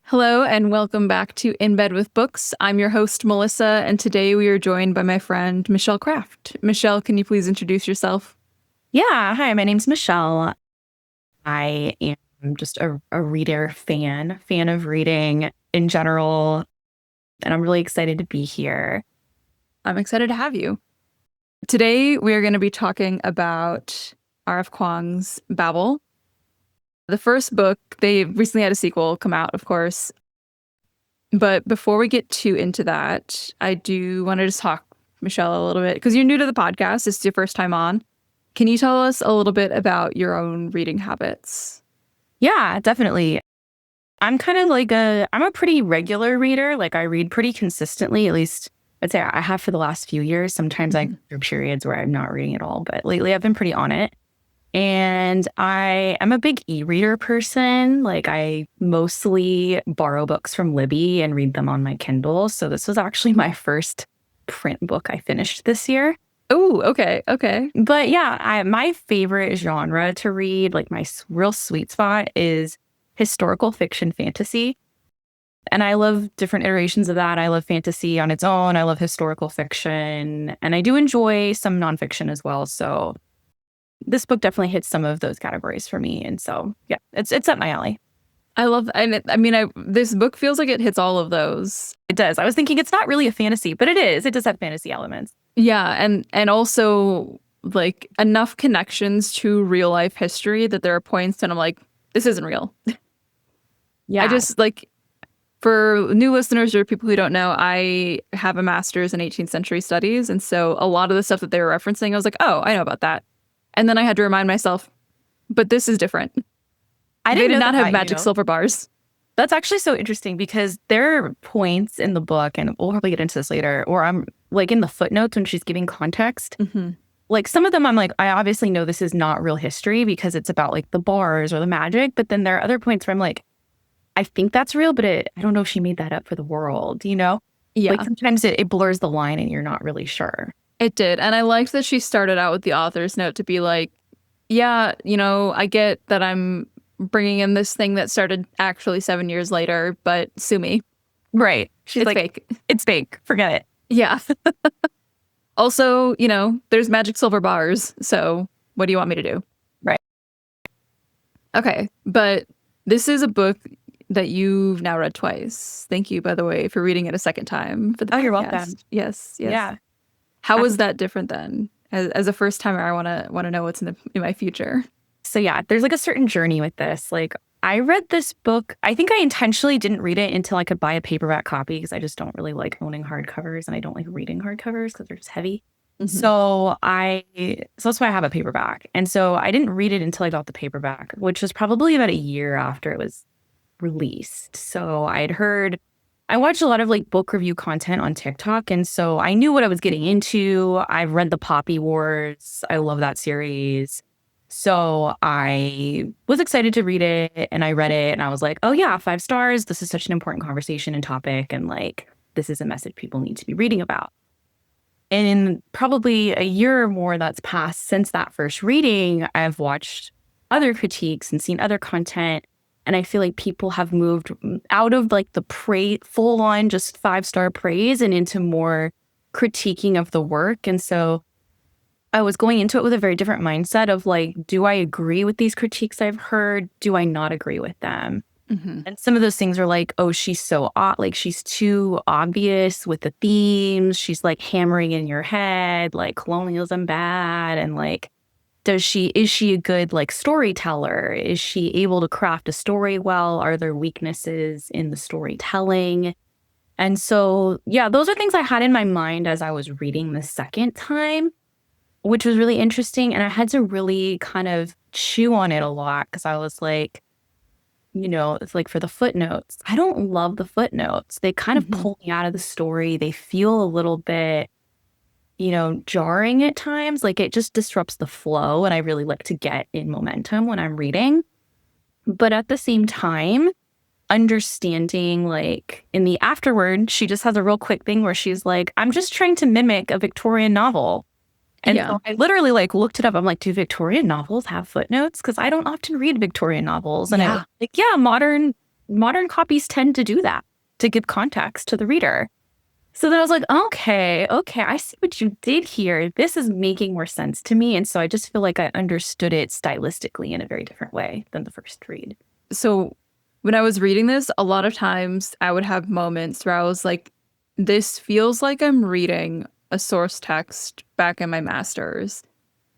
Hello and welcome back to In Bed with Books. I'm your host, Melissa, and today we are joined by my friend, Michelle Kraft. Michelle, can you please introduce yourself? Yeah, hi, my name's Michelle. I am just a reader fan of reading in general, and I'm really excited to be here. I'm excited to have you. Today we are going to be talking about R.F. Kuang's Babel. The first book, they recently had a sequel come out, of course. But before we get too into that, I do want to just talk, Michelle, a little bit, because you're new to the podcast. This is your first time on. Can you tell us a little bit about your own reading habits? Yeah, definitely. I'm kind of like I'm a pretty regular reader. Like I read pretty consistently, at least I'd say I have for the last few years. Sometimes I go through periods where I'm not reading at all, but lately I've been pretty on it. And I am a big e-reader person. Like I mostly borrow books from Libby and read them on my Kindle. So this was actually my first print book I finished this year. Oh, okay. But yeah, my favorite genre to read, like my real sweet spot, is historical fiction fantasy. And I love different iterations of that. I love fantasy on its own. I love historical fiction. And I do enjoy some nonfiction as well. So this book definitely hits some of those categories for me. And so, yeah, it's up my alley. I love, and this book feels like it hits all of those. It does. I was thinking it's not really a fantasy, but it is. It does have fantasy elements. Yeah, and also like enough connections to real life history that there are points and I'm like, this isn't real. Yeah. I just like, for new listeners or people who don't know, I have a master's in 18th century studies. And so a lot of the stuff that they were referencing, I was like, oh, I know about that. And then I had to remind myself, but this is different. They did not have magic silver bars. That's actually so interesting because there are points in the book, and we'll probably get into this later, or I'm like in the footnotes when she's giving context. Like some of them I'm like, I obviously know this is not real history because it's about like the bars or the magic. But then there are other points where I'm like, I think that's real, but I don't know if she made that up for the world, you know? Yeah. Like sometimes it blurs the line and you're not really sure. It did. And I liked that she started out with the author's note to be like, yeah, I get that I'm bringing in this thing that started actually 7 years later, but sue me. Right. She's like, fake. It's fake. Forget it. Yeah. Also, there's magic silver bars. So what do you want me to do? Right. Okay. But this is a book that you've now read twice. Thank you, by the way, for reading it a second time for the podcast. You're welcome. Yes. Yeah. How was that different then? As a first timer, I want to know what's in my future. So yeah, there's like a certain journey with this. Like I read this book. I think I intentionally didn't read it until I could buy a paperback copy because I just don't really like owning hardcovers and I don't like reading hardcovers because they're just heavy. So that's why I have a paperback. And so I didn't read it until I got the paperback, which was probably about a year after it was released. So I watched a lot of like book review content on TikTok. And so I knew what I was getting into. I've read the Poppy Wars. I love that series. So I was excited to read it and I read it and I was like, oh yeah, 5 stars. This is such an important conversation and topic. And like, this is a message people need to be reading about. And in probably a year or more that's passed since that first reading, I've watched other critiques and seen other content. And I feel like people have moved out of like the full on just 5-star praise and into more critiquing of the work. And so I was going into it with a very different mindset of like, do I agree with these critiques I've heard? Do I not agree with them? And some of those things are like, oh, she's so like she's too obvious with the themes. She's like hammering in your head, like colonialism bad. And like, is she a good like storyteller? Is she able to craft a story well? Are there weaknesses in the storytelling? And so, yeah, those are things I had in my mind as I was reading the second time, which was really interesting. And I had to really kind of chew on it a lot because I was like, it's like for the footnotes. I don't love the footnotes. They kind of pull me out of the story. They feel a little bit, jarring at times. Like it just disrupts the flow. And I really like to get in momentum when I'm reading. But at the same time, understanding like in the afterword, she just has a real quick thing where she's like, I'm just trying to mimic a Victorian novel. And so I literally like looked it up. I'm like, do Victorian novels have footnotes? Because I don't often read Victorian novels. And I was like, yeah, modern modern copies tend to do that, to give context to the reader. So then I was like, okay, I see what you did here. This is making more sense to me. And so I just feel like I understood it stylistically in a very different way than the first read. So when I was reading this, a lot of times I would have moments where I was like, this feels like I'm reading a source text back in my master's.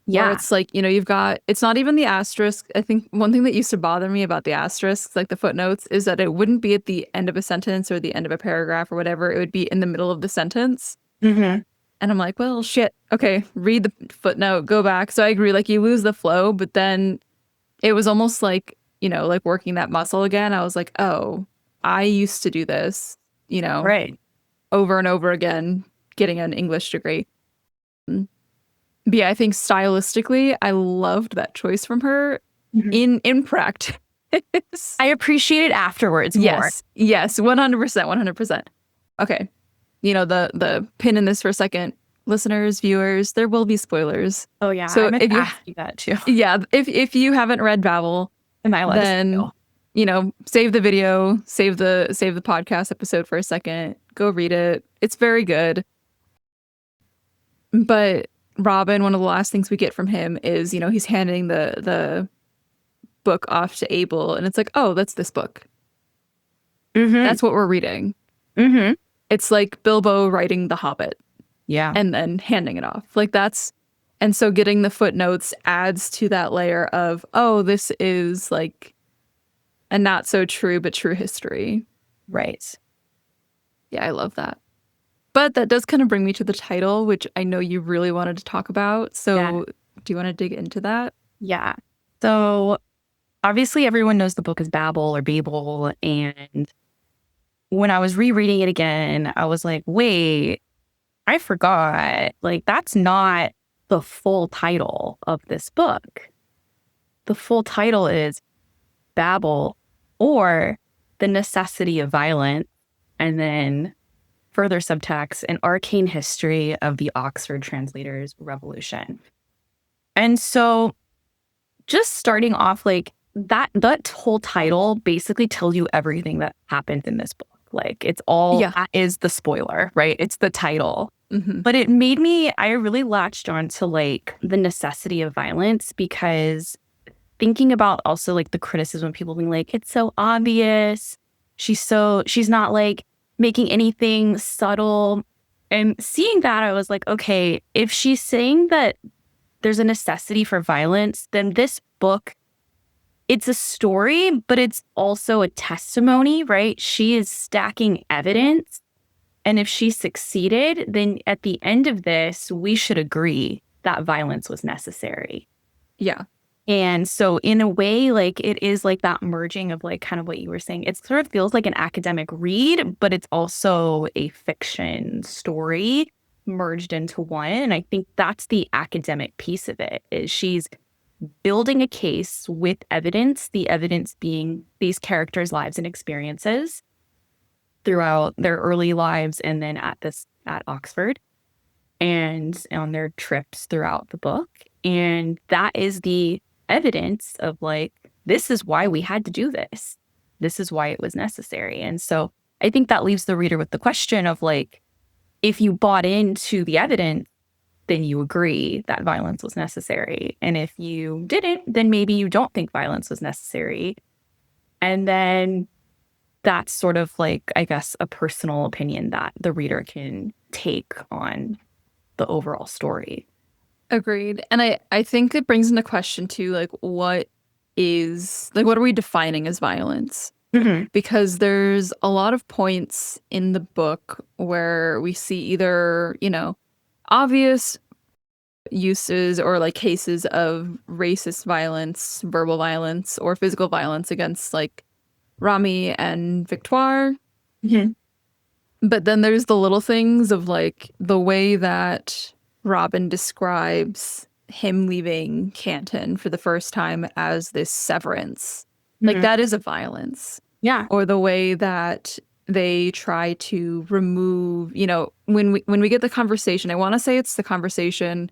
Yeah. Where it's like, you've got, it's not even the asterisk. I think one thing that used to bother me about the asterisks, like the footnotes, is that it wouldn't be at the end of a sentence or the end of a paragraph or whatever. It would be in the middle of the sentence. Mm-hmm. And I'm like, well, shit. Okay, read the footnote, go back. So I agree, like you lose the flow, but then it was almost like, like working that muscle again. I was like, oh, I used to do this, Right. over and over again, getting an English degree. But yeah, I think stylistically, I loved that choice from her. In practice. I appreciate it afterwards more. Yes, 100%. Okay. The pin in this for a second. Listeners, viewers, there will be spoilers. Oh yeah. So I meant if to you ask you that too. Yeah, if you haven't read Babel, Am I allowed then to spoil? save the video, save the podcast episode for a second. Go read it. It's very good. But Robin, one of the last things we get from him is, he's handing the book off to Abel, and it's like, oh, that's this book. That's what we're reading. It's like Bilbo writing The Hobbit. Yeah. And then handing it off. Like and so getting the footnotes adds to that layer of, oh, this is like a not so true but true history. Right. Yeah, I love that. But that does kind of bring me to the title, which I know you really wanted to talk about. So do you want to dig into that? Yeah. So obviously everyone knows the book is Babel or Babel. And when I was rereading it again, I was like, wait, I forgot. Like, that's not the full title of this book. The full title is Babel, or The Necessity of Violence, and then further subtext, An Arcane History of the Oxford Translator's Revolution. And so just starting off, like, that whole title basically tells you everything that happens in this book. Like, it's all, that is the spoiler, right? It's the title. But it made me, I really latched on to like the necessity of violence, because thinking about also like the criticism of people being like, it's so obvious. She's not like making anything subtle. And seeing that, I was like, okay, if she's saying that there's a necessity for violence, then this book, it's a story, but it's also a testimony, right? She is stacking evidence. And if she succeeded, then at the end of this, we should agree that violence was necessary. Yeah. And so in a way, like, it is like that merging of like kind of what you were saying. It sort of feels like an academic read, but it's also a fiction story merged into one. And I think that's the academic piece of it, is she's building a case with evidence, the evidence being these characters' lives and experiences throughout their early lives, and then at Oxford, and on their trips throughout the book. And that is the evidence of like, this is why we had to do this. This is why it was necessary. And so I think that leaves the reader with the question of like, if you bought into the evidence, then you agree that violence was necessary. And if you didn't, then maybe you don't think violence was necessary. And then that's sort of like, I guess, a personal opinion that the reader can take on the overall story. Agreed. And I think it brings into question too, like, what are we defining as violence? Because there's a lot of points in the book where we see either, obvious uses or like cases of racist violence, verbal violence, or physical violence against like Rami and Victoire. But then there's the little things of like the way that Robin describes him leaving Canton for the first time as this severance. Like, that is a violence. Yeah. Or the way that they try to remove, when we get the conversation, I want to say it's the conversation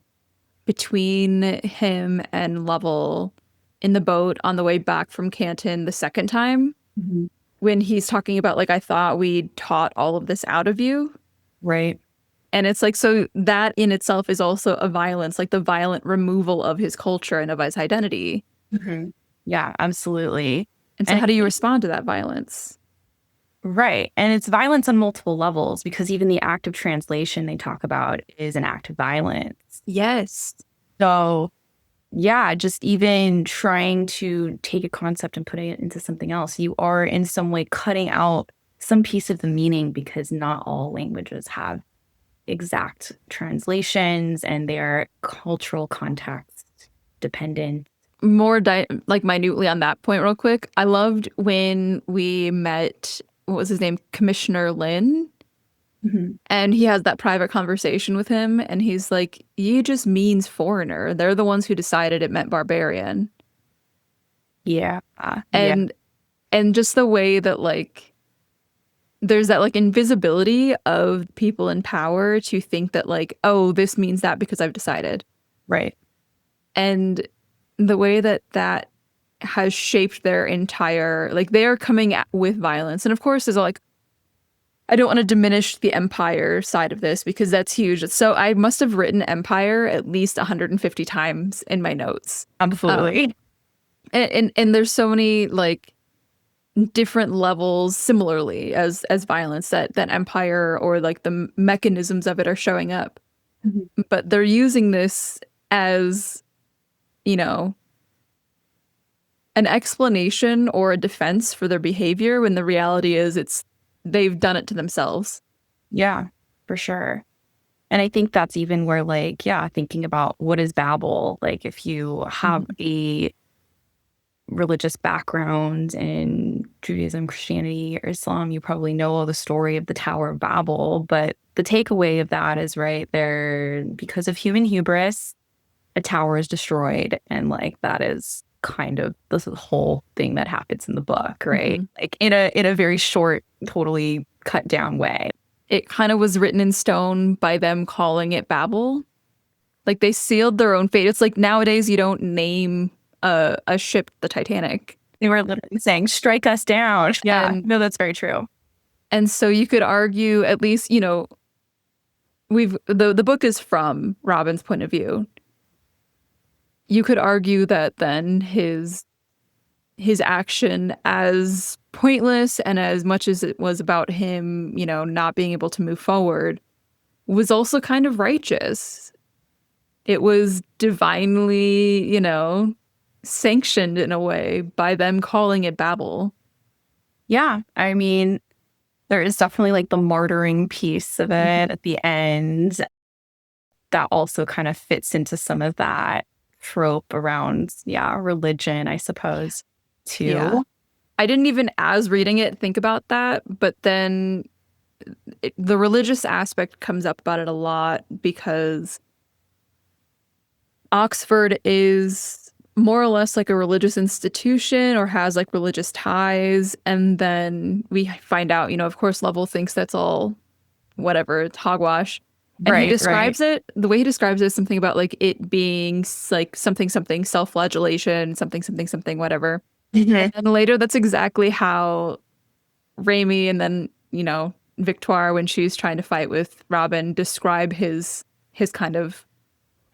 between him and Lovell in the boat on the way back from Canton the second time. when he's talking about like, I thought we taught all of this out of you. Right. And it's like, so that in itself is also a violence, like the violent removal of his culture and of his identity. Mm-hmm. Yeah, absolutely. And so how do you respond to that violence? Right. And it's violence on multiple levels, because even the act of translation they talk about is an act of violence. Yes. So, yeah, just even trying to take a concept and putting it into something else, you are in some way cutting out some piece of the meaning, because not all languages have exact translations and they're cultural context dependent. More like minutely on that point real quick. I loved when we met, what was his name? Commissioner Lin. Mm-hmm. And he has that private conversation with him, and he's like, "Ye just means foreigner. They're the ones who decided it meant barbarian." Yeah. Yeah. And just the way that like there's that like invisibility of people in power to think that like, oh, this means that because I've decided. Right. And the way that that has shaped their entire, like they are coming at with violence. And of course, there's like, I don't want to diminish the empire side of this because that's huge. So I must have written empire at least 150 times in my notes. Absolutely. And there's so many like different levels similarly as violence that empire or like the mechanisms of it are showing up. Mm-hmm. But they're using this as, you know, an explanation or a defense for their behavior when the reality is they've done it to themselves. Yeah, for sure. And I think that's even where, like, yeah, thinking about what is Babel, like if you have a religious background in Judaism, Christianity, or Islam, you probably know the story of the Tower of Babel. But the takeaway of that is, right there, because of human hubris, a tower is destroyed. And like that is kind of the whole thing that happens in the book, right? Mm-hmm. Like in a very short, totally cut down way. It kind of was written in stone by them calling it Babel. Like they sealed their own fate. It's like nowadays you don't name a ship the Titanic. They were literally saying, strike us down. Yeah, no, that's very true. And so you could argue, at least, you know, the book is from Robin's point of view. You could argue that then his action, as pointless and as much as it was about him, you know, not being able to move forward, was also kind of righteous. It was divinely, you know, sanctioned in a way by them calling it Babel. Yeah, I mean, there is definitely like the martyring piece of it at the end that also kind of fits into some of that trope around, religion, I suppose, too. Yeah. I didn't even, as reading it, think about that, but then the religious aspect comes up about it a lot because Oxford is more or less like a religious institution or has like religious ties. And then we find out, you know, of course, Lovell thinks that's all whatever, it's hogwash. And he describes it, the way he describes it is something about like it being like something, self-flagellation, something, whatever. Mm-hmm. And then later, that's exactly how Raimi and then, you know, Victoire, when she's trying to fight with Robin, describe his kind of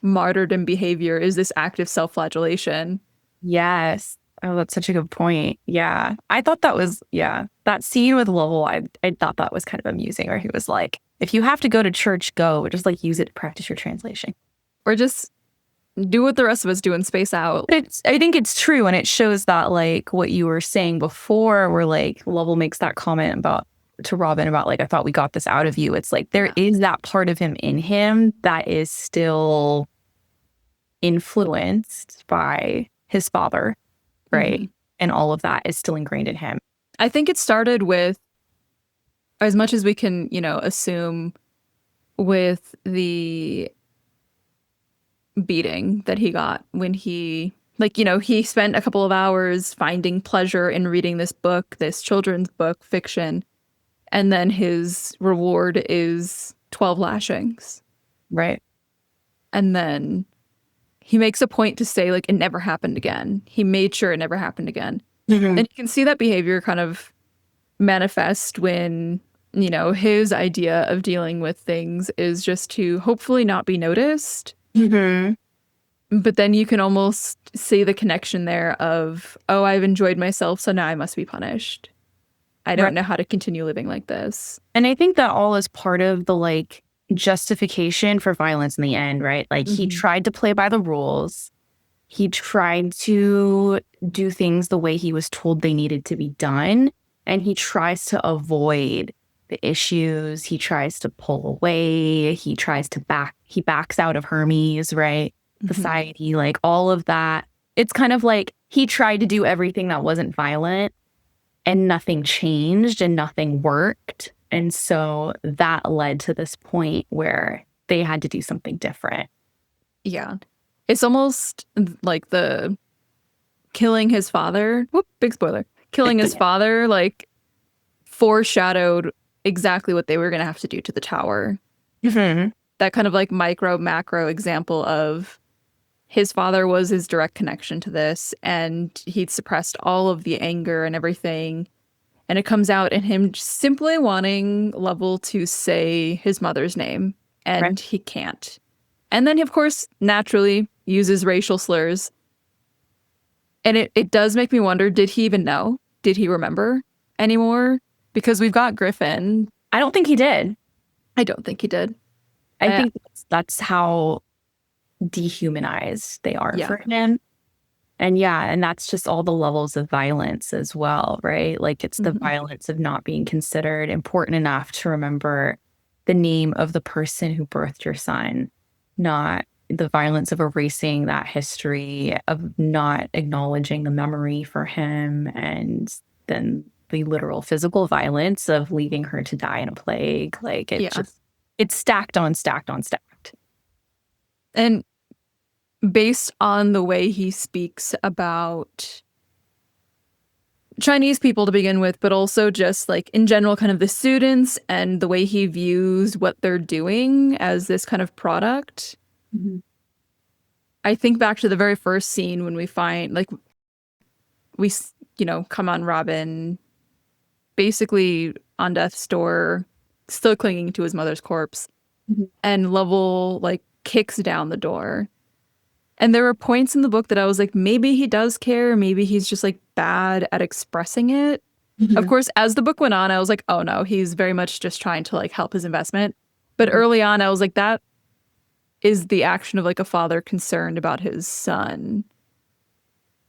martyrdom behavior is this active self-flagellation. Yes. Oh, that's such a good point. Yeah. I thought that was, that scene with Lovell, I thought that was kind of amusing, where he was like, if you have to go to church, go, but just like use it to practice your translation. Or just do what the rest of us do and space out. I think it's true. And it shows that like what you were saying before, where like Lovell makes that comment about to Robin about like, I thought we got this out of you. It's like there is that part of him in him that is still influenced by his father, right? Mm-hmm. And all of that is still ingrained in him. I think it started with, as much as we can, you know, assume, with the beating that he got when he, like, you know, he spent a couple of hours finding pleasure in reading this book, this children's book, fiction, and then his reward is 12 lashings. Right. And then he makes a point to say, like, it never happened again. He made sure it never happened again. Mm-hmm. And you can see that behavior kind of manifest when, you know, his idea of dealing with things is just to hopefully not be noticed. Mm-hmm. But then you can almost see the connection there of, oh, I've enjoyed myself, so now I must be punished. I don't know how to continue living like this. And I think that all is part of the like justification for violence in the end, right? Like he tried to play by the rules. He tried to do things the way he was told they needed to be done. And he tries to avoid the issues. He tries to pull away. He backs out of Hermes, right? Society, like all of that. It's kind of like he tried to do everything that wasn't violent and nothing changed and nothing worked. And so that led to this point where they had to do something different. Yeah. It's almost like the killing his father. Whoop, big spoiler. Killing his father, like, foreshadowed exactly what they were going to have to do to the tower. That kind of like micro, macro example of his father was his direct connection to this, and he'd suppressed all of the anger and everything. And it comes out in him simply wanting Lovell to say his mother's name, and he can't. And then, of course, naturally uses racial slurs. And it does make me wonder, did he even know? Did he remember anymore? Because we've got Griffin. I don't think he did. I don't think he did. I think that's how dehumanized they are for him. And and that's just all the levels of violence as well, right? Like it's the violence of not being considered important enough to remember the name of the person who birthed your son, not the violence of erasing that history, of not acknowledging the memory for him, and then the literal physical violence of leaving her to die in a plague. Like it's stacked on stacked on stacked. And based on the way he speaks about Chinese people to begin with, but also just like in general, kind of the students and the way he views what they're doing as this kind of product. I think back to the very first scene when we find, like, we, you know, come on Robin basically on death's door, still clinging to his mother's corpse. And Lovell, like, kicks down the door. And there were points in the book that I was like, maybe he does care. Maybe he's just like bad at expressing it. Of course, as the book went on, I was like, oh no, he's very much just trying to like help his investment. But early on, I was like, that is the action of like a father concerned about his son.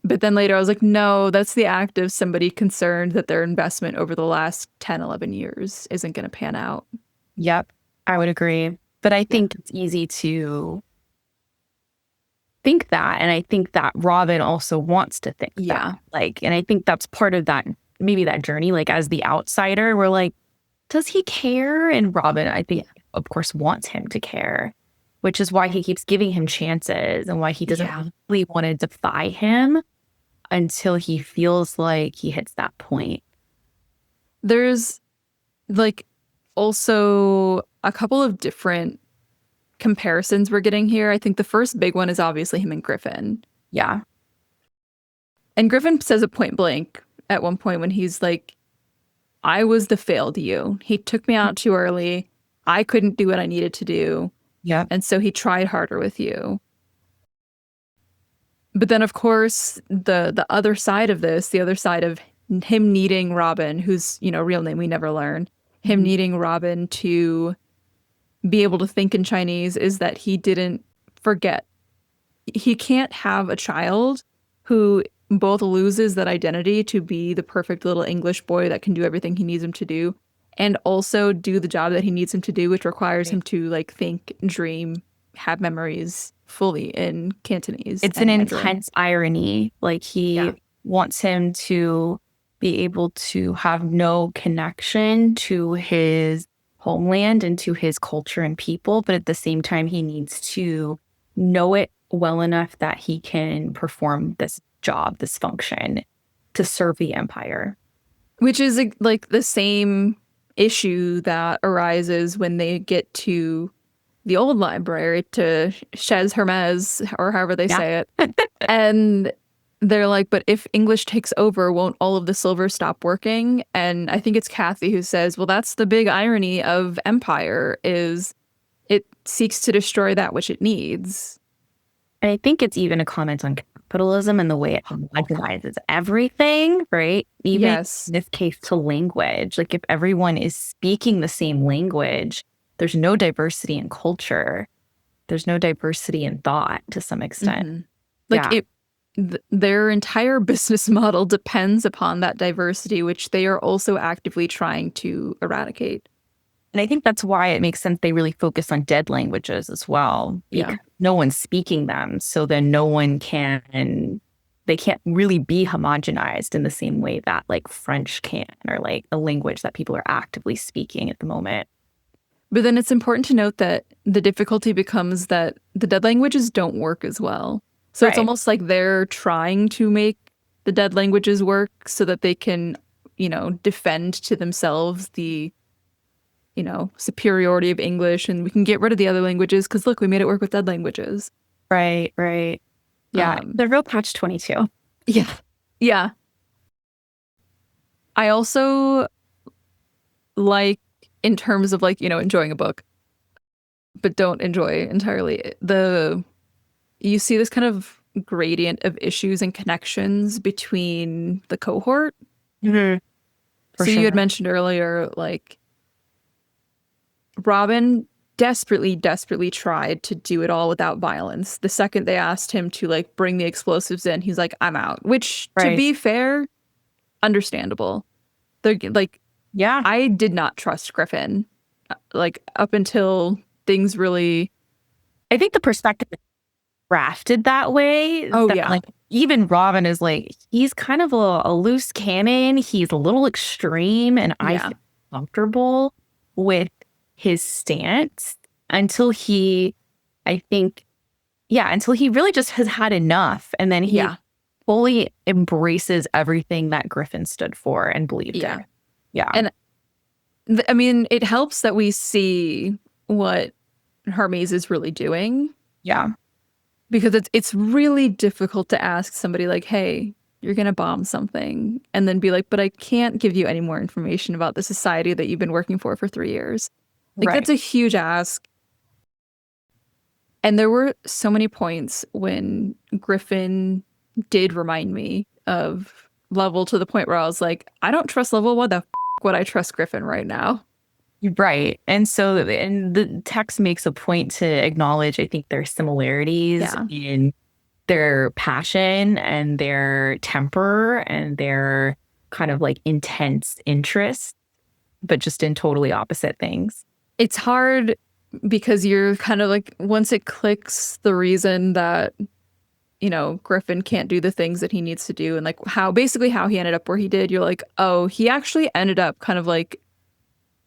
But then later I was like, no, that's the act of somebody concerned that their investment over the last 10, 11 years isn't going to pan out. Yep, I would agree. But I think it's easy to think that. And I think that Robin also wants to think that. Like, and I think that's part of that, maybe that journey, like as the outsider, we're like, does he care? And Robin, I think, of course, wants him to care, which is why he keeps giving him chances and why he doesn't really want to defy him until he feels like he hits that point. There's like also a couple of different comparisons we're getting here. I think the first big one is obviously him and Griffin. Yeah. And Griffin says it point blank at one point when he's like, I was the failed you. He took me out too early. I couldn't do what I needed to do. Yeah. And so he tried harder with you. But then, of course, the other side of this, the other side of him needing Robin, whose, you know, real name we never learn, him needing Robin to be able to think in Chinese, is that he didn't forget. He can't have a child who both loses that identity to be the perfect little English boy that can do everything he needs him to do, and also do the job that he needs him to do, which requires him to like think, dream, have memories fully in Cantonese. It's an intense irony. Like he wants him to be able to have no connection to his homeland and to his culture and people, but at the same time, he needs to know it well enough that he can perform this job, this function to serve the empire. Which is like the same issue that arises when they get to the old library, to Chez Hermes, or however they say it. And they're like, but if English takes over, won't all of the silver stop working? And I think it's Kathy who says, well, that's the big irony of empire is it seeks to destroy that which it needs. And I think it's even a comment on capitalism and the way it homogenizes everything, right? Even Yes. in this case to language. Like if everyone is speaking the same language, there's no diversity in culture. There's no diversity in thought to some extent. Mm-hmm. Like their entire business model depends upon that diversity, which they are also actively trying to eradicate. And I think that's why it makes sense they really focus on dead languages as well. Yeah. No one's speaking them. So then they can't really be homogenized in the same way that like French can, or like a language that people are actively speaking at the moment. But then it's important to note that the difficulty becomes that the dead languages don't work as well. So It's almost like they're trying to make the dead languages work so that they can, defend to themselves the, superiority of English, and we can get rid of the other languages because look, we made it work with dead languages. Right. Yeah, the real catch-22. Yeah. I also like, in terms of like, enjoying a book, but don't enjoy entirely, you see this kind of gradient of issues and connections between the cohort. Mm-hmm. So you had mentioned earlier, like, Robin desperately tried to do it all without violence. The second they asked him to like bring the explosives in, he's like, I'm out. Which, to be fair, understandable. They're like, yeah, I did not trust Griffin, like up until things really. I think the perspective is crafted that way. Oh yeah, like even Robin is like, he's kind of a loose cannon. He's a little extreme, and I feel comfortable with his stance until he really just has had enough, and then he fully embraces everything that Griffin stood for and believed in. Yeah. And I mean, it helps that we see what Hermes is really doing. Yeah. Because it's really difficult to ask somebody like, hey, you're going to bomb something, and then be like, but I can't give you any more information about the society that you've been working for 3 years. Like, that's a huge ask. And there were so many points when Griffin did remind me of Lovell, to the point where I was like, I don't trust Lovell. What the would I trust Griffin right now? Right. And so the text makes a point to acknowledge, I think, their similarities in their passion and their temper and their kind of like intense interest, but just in totally opposite things. It's hard because you're kind of like, once it clicks, the reason that, Griffin can't do the things that he needs to do, and like how he ended up where he did, you're like, oh, he actually ended up kind of like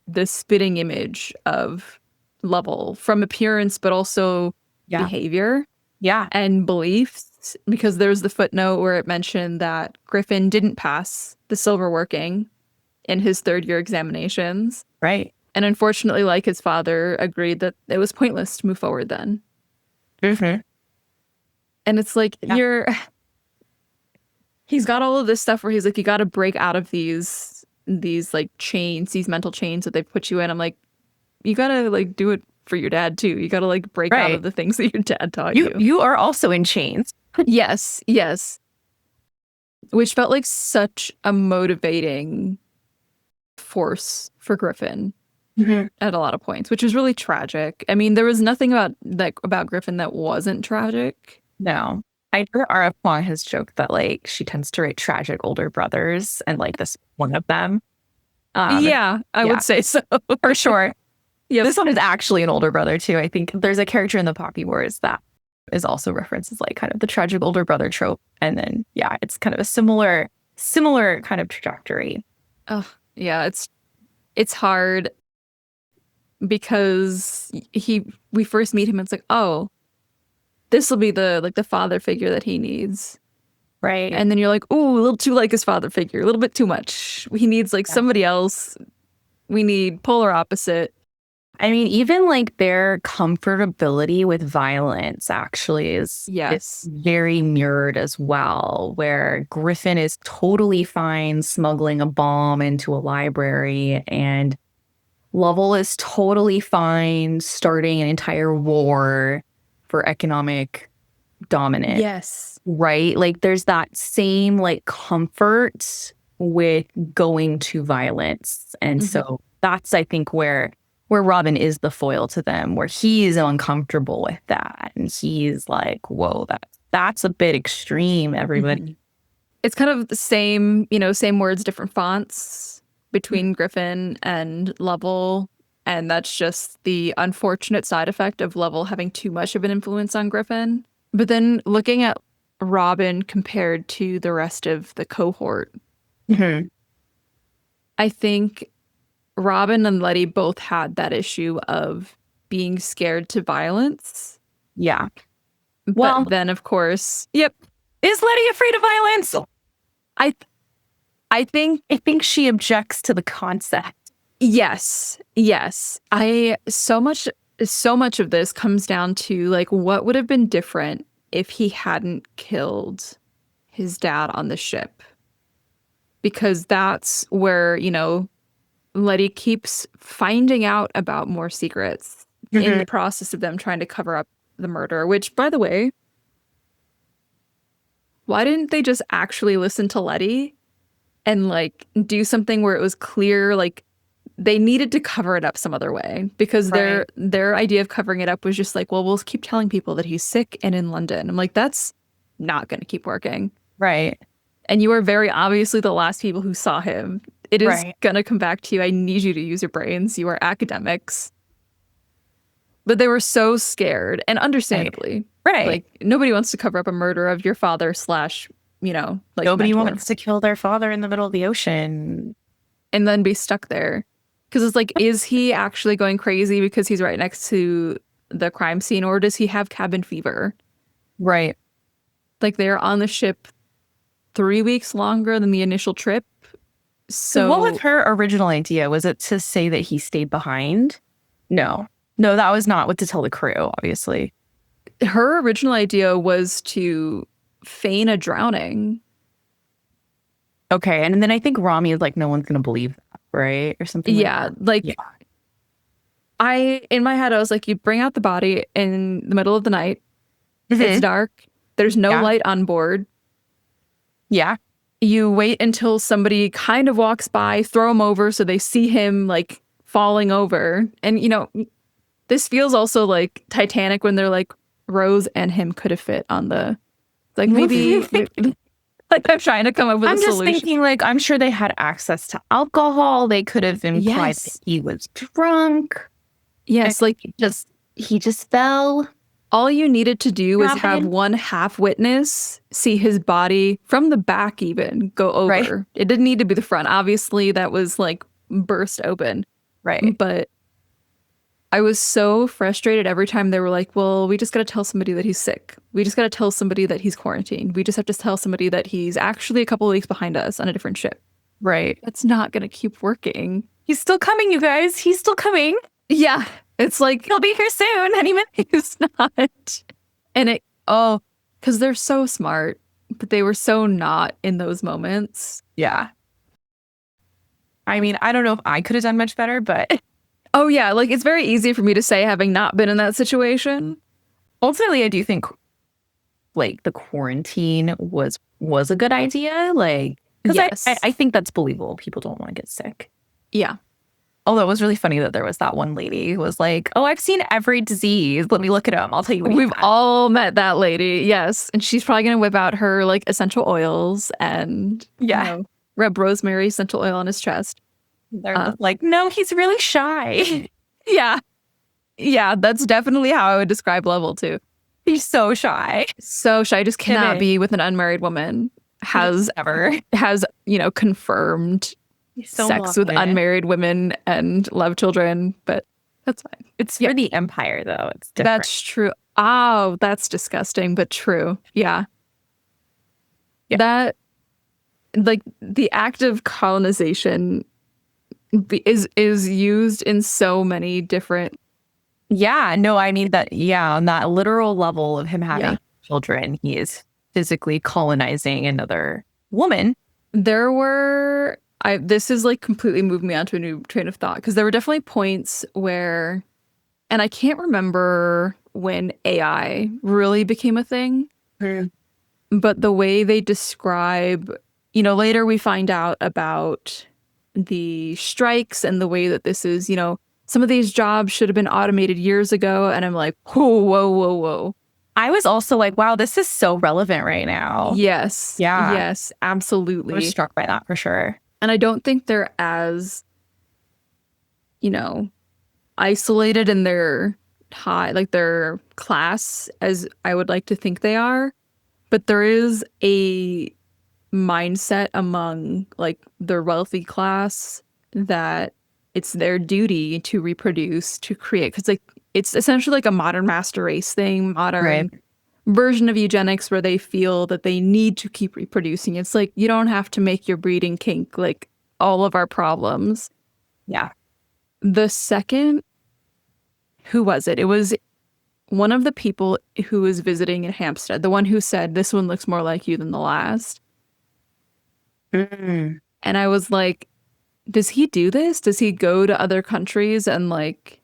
the spitting image of Lovell from appearance, but also behavior and beliefs. Because there's the footnote where it mentioned that Griffin didn't pass the silver working in his third-year examinations. Right. And unfortunately, like his father, agreed that it was pointless to move forward then. Mm-hmm. And it's like, he's got all of this stuff where he's like, you got to break out of these like chains, these mental chains that they've put you in. I'm like, you got to like do it for your dad too. You got to like break out of the things that your dad taught you. You are also in chains. Yes. Which felt like such a motivating force for Griffin. At a lot of points, which is really tragic. I mean, there was nothing about Griffin that wasn't tragic. No. I heard R.F. Kuang has joked that like she tends to write tragic older brothers, and like this one of them. I would say so. For sure. Yeah, this one is actually an older brother too. I think there's a character in the Poppy Wars that is also referenced as like kind of the tragic older brother trope. And then it's kind of a similar kind of trajectory. Oh, yeah, it's hard. Because we first meet him and it's like, oh, this will be the father figure that he needs. Right. And then you're like, ooh, a little too like his father figure, a little bit too much. He needs like somebody else. We need polar opposite. I mean, even like their comfortability with violence actually is very mirrored as well, where Griffin is totally fine smuggling a bomb into a library, and Lovell is totally fine starting an entire war for economic dominance. Yes. Right? Like there's that same like comfort with going to violence. And so that's, I think, where Robin is the foil to them, where he is uncomfortable with that. And he's like, whoa, that's a bit extreme, everybody. It's kind of the same, same words, different fonts between Griffin and Lovell. And that's just the unfortunate side effect of Lovell having too much of an influence on Griffin. But then looking at Robin compared to the rest of the cohort, I think Robin and Letty both had that issue of being scared to violence. Yeah. Well, but then, of course, is Letty afraid of violence? I think she objects to the concept. Yes. So much of this comes down to like what would have been different if he hadn't killed his dad on the ship. Because that's where, Letty keeps finding out about more secrets in the process of them trying to cover up the murder, which, by the way, why didn't they just actually listen to Letty and like do something where it was clear, like they needed to cover it up some other way? Because their idea of covering it up was just like, well, we'll keep telling people that he's sick and in London. I'm like, that's not going to keep working. Right. And you are very obviously the last people who saw him. It is going to come back to you. I need you to use your brains. You are academics. But they were so scared, and understandably. Right. Like, nobody wants to cover up a murder of your father / like nobody wants to kill their father in the middle of the ocean. And then be stuck there. Because it's like, is he actually going crazy because he's right next to the crime scene, or does he have cabin fever? Right. Like, they're on the ship 3 weeks longer than the initial trip. So what was her original idea? Was it to say that he stayed behind? No, that was not what to tell the crew, obviously. Her original idea was to feign a drowning. Okay, and then I think Rami is like, no one's going to believe that, right? Or something like that. In my head, I was like, you bring out the body in the middle of the night. It's dark. There's no light on board. Yeah. You wait until somebody kind of walks by, throw him over so they see him like falling over. And, this feels also like Titanic when they're like, Rose and him could have fit on the, like maybe, like I'm trying to come up with a solution. I'm just thinking like, I'm sure they had access to alcohol. They could have implied that he was drunk. Yes. Like he just fell. All you needed to do was have one half witness see his body from the back even go over. Right. It didn't need to be the front. Obviously, that was like burst open. Right. But I was so frustrated every time they were like, well, we just got to tell somebody that he's sick. We just got to tell somebody that he's quarantined. We just have to tell somebody that he's actually a couple of weeks behind us on a different ship. Right. That's not going to keep working. He's still coming, you guys. He's still coming. Yeah. It's like, he'll be here soon. Any minute. He's not. And because they're so smart, but they were so not in those moments. Yeah. I mean, I don't know if I could have done much better, but. Oh, yeah. Like, it's very easy for me to say, having not been in that situation. Ultimately, I do think, like, the quarantine was a good idea. Like, because I think that's believable. People don't want to get sick. Yeah. Although it was really funny that there was that one lady who was like, oh, I've seen every disease. Let me look at them. I'll tell you what. We've all met that lady. Yes. And she's probably going to whip out her like essential oils and rub rosemary essential oil on his chest. They're like, no, he's really shy. Yeah. Yeah. That's definitely how I would describe Lovell too. He's so shy. So shy. Just cannot be with an unmarried woman. Has confirmed sex with unmarried women and love children, but that's fine. It's for the empire, though. It's different. That's true. Oh, that's disgusting, but true. Yeah. That, like, the act of colonization is used in so many different. Yeah, no, I mean that, yeah, on that literal level of him having Yeah. children, he is physically colonizing another woman. There were this is like completely moved me onto a new train of thought because there were definitely points where, and I can't remember when AI really became a thing, but the way they describe, later we find out about the strikes and the way that this is, some of these jobs should have been automated years ago. And I'm like, whoa, whoa, whoa, whoa. I was also like, wow, this is so relevant right now. Yes. Yeah. Yes, I absolutely. was struck by that for sure. And I don't think they're as, isolated in their their class as I would like to think they are. But there is a mindset among like the wealthy class that it's their duty to reproduce, to create, because like it's essentially like a modern master race thing, modern version of eugenics where they feel that they need to keep reproducing. It's like you don't have to make your breeding kink like all of our problems. Yeah. The second, who was it? It was one of the people who was visiting in Hampstead, the one who said, "This one looks more like you than the last." Mm. And I was like, does he do this? Does he go to other countries and like...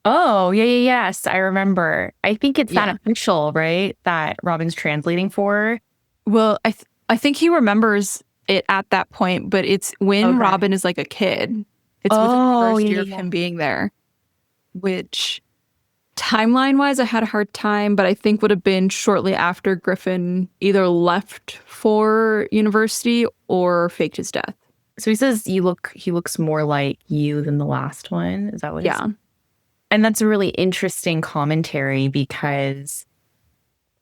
Oh, yeah, yes, I remember. I think it's Yeah. that official, right? That Robin's translating for. Well, I think he remembers it at that point, but it's when Okay. Robin is like a kid. It's within the first year of him being there, which timeline-wise I had a hard time, but I think would have been shortly after Griffin either left for university or faked his death. So he says he looks more like you than the last one. Is that what? Yeah. And that's a really interesting commentary because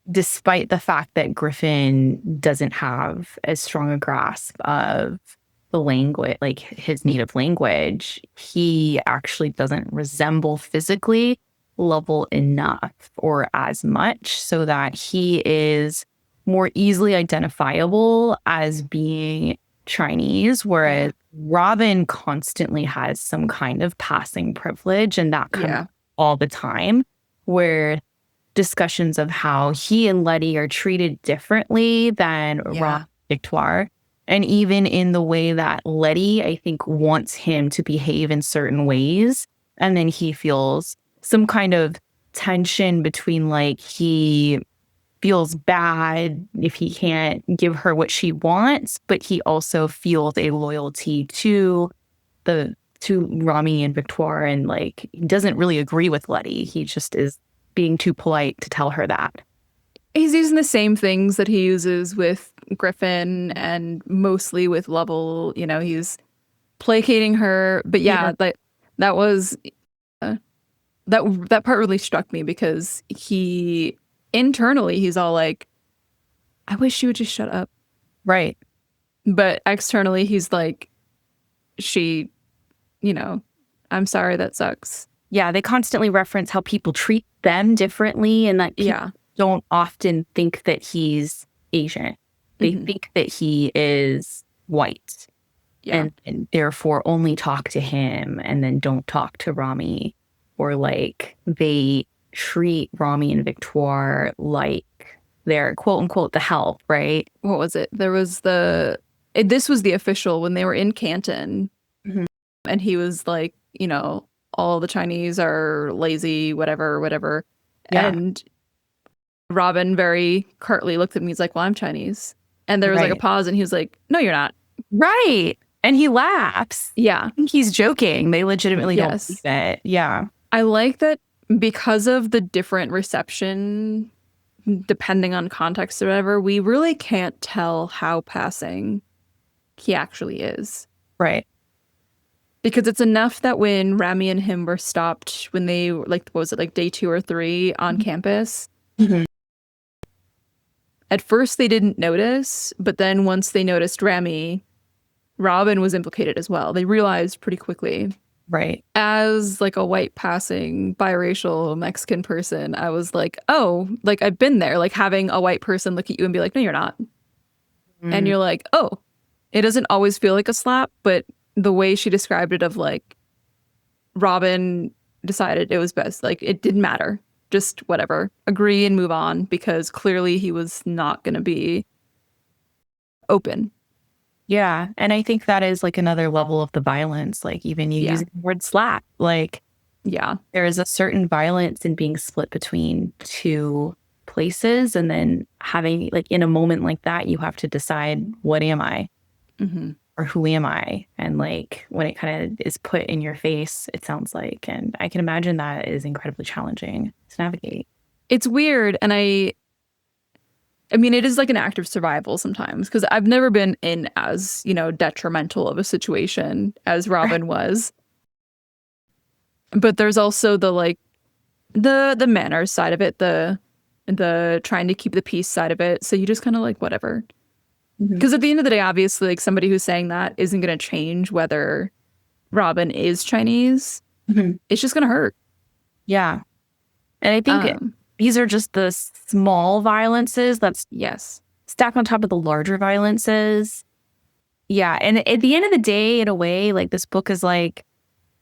despite the fact that Griffin doesn't have as strong a grasp of the language, like his native language, he actually doesn't resemble physically Lovell enough or as much so that he is more easily identifiable as being Chinese, whereas Robin constantly has some kind of passing privilege, and that comes up all the time, where discussions of how he and Letty are treated differently than Rob and Victoire, and even in the way that Letty, I think, wants him to behave in certain ways, and then he feels some kind of tension between like he feels bad if he can't give her what she wants, but he also feels a loyalty to Rami and Victoire, and like he doesn't really agree with Letty. He just is being too polite to tell her that. He's using the same things that he uses with Griffin and mostly with Lovell. He's placating her. But that was that part really struck me because he internally he's all like, I wish she would just shut up. Right. But externally he's like, I'm sorry, that sucks. Yeah, they constantly reference how people treat them differently and that people don't often think that he's Asian. They think that he is white and therefore only talk to him and then don't talk to Rami. Or like they treat Rami and Victoire like they're quote unquote the help, right? What was it? There was this was the official when they were in Canton and he was like, all the Chinese are lazy, whatever. Yeah. And Robin very curtly looked at me. He's like, well, I'm Chinese. And there was like a pause and he was like, no, you're not. Right. And he laughs. Yeah. I think he's joking. They legitimately don't believe it. Yeah. I like that because of the different reception, depending on context or whatever, we really can't tell how passing he actually is. Right. Because it's enough that when Rami and him were stopped when they like, what was it, like day 2 or 3 on campus? At first they didn't notice, but then once they noticed Rami, Robin was implicated as well. They realized pretty quickly. Right. As like a white passing biracial Mexican person, I was like, oh, like I've been there, like having a white person look at you and be like, no, you're not. And you're like, oh, it doesn't always feel like a slap, but the way she described it of like Robin decided it was best. Like it didn't matter. Just whatever. Agree and move on because clearly he was not going to be open. Yeah. And I think that is like another level of the violence. Like even you using the word slap, like there is a certain violence in being split between two places. And then having like in a moment like that, you have to decide, what am I? Or who am I? And like when it kind of is put in your face, it sounds like, and I can imagine that is incredibly challenging to navigate. It's weird. And I mean, it is like an act of survival sometimes because I've never been in as, detrimental of a situation as Robin was. But there's also the like the manners side of it, the trying to keep the peace side of it. So you just kind of like whatever. Because at the end of the day, obviously, like somebody who's saying that isn't going to change whether Robin is Chinese. It's just going to hurt. Yeah. And I think these are just the small violences that's stacked on top of the larger violences. Yeah. And at the end of the day, in a way, like this book is like,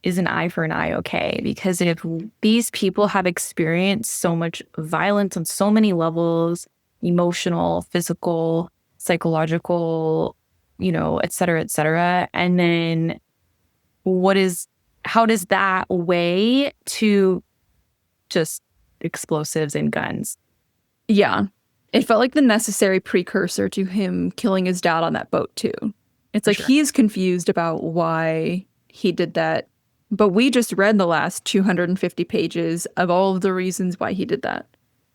is an eye for an eye okay? Because if these people have experienced so much violence on so many levels, emotional, physical, psychological, et cetera, and then how does that weigh to just explosives and guns? Yeah. It felt like the necessary precursor to him killing his dad on that boat too. It's like he's confused about why he did that, but we just read the last 250 pages of all of the reasons why he did that.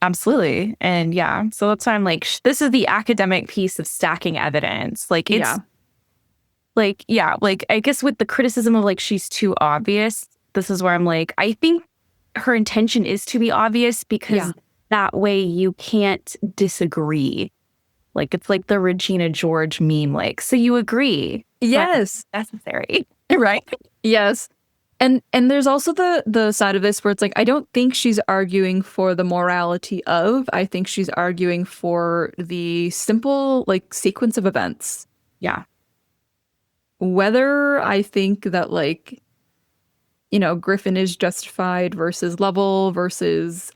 Absolutely. And so that's why I'm like, this is the academic piece of stacking evidence. Like it's like I guess with the criticism of like she's too obvious, this is where I'm like, I think her intention is to be obvious because that way you can't disagree. Like it's like the Regina George meme, like, so you agree. Yes. Necessary. Right? Yes. And there's also the side of this where it's like, I don't think she's arguing for the morality of, I think she's arguing for the simple like sequence of events. Yeah. Whether I think that like, Griffin is justified versus Lovell versus,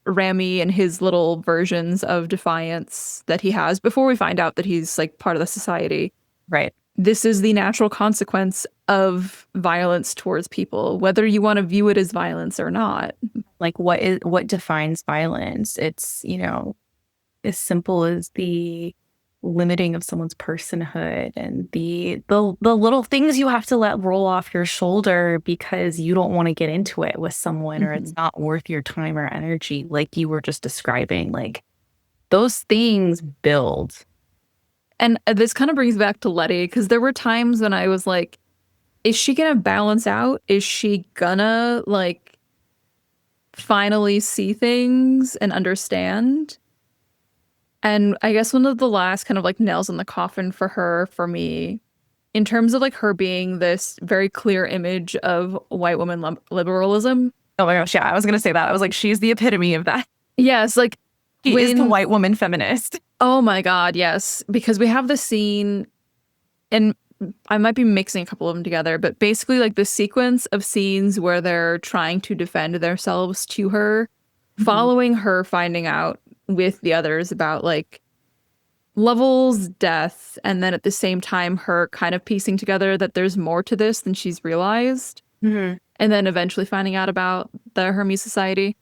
Rami and his little versions of defiance that he has before we find out that he's like part of the society. Right. This is the natural consequence of violence towards people, whether you want to view it as violence or not. Like what defines violence? It's, as simple as the limiting of someone's personhood and the little things you have to let roll off your shoulder because you don't want to get into it with someone or it's not worth your time or energy, like you were just describing. Like those things build. And this kind of brings back to Letty, because there were times when I was like, is she going to balance out? Is she gonna like finally see things and understand? And I guess one of the last kind of like nails in the coffin for me, in terms of like her being this very clear image of white woman liberalism. Oh my gosh, yeah, I was going to say that. I was like, she's the epitome of that. Yes, like she is the white woman feminist. Oh my God, yes. Because we have this scene, and I might be mixing a couple of them together, but basically like the sequence of scenes where they're trying to defend themselves to her, following her finding out with the others about like Lovell's death, and then at the same time her kind of piecing together that there's more to this than she's realized, and then eventually finding out about the Hermes Society.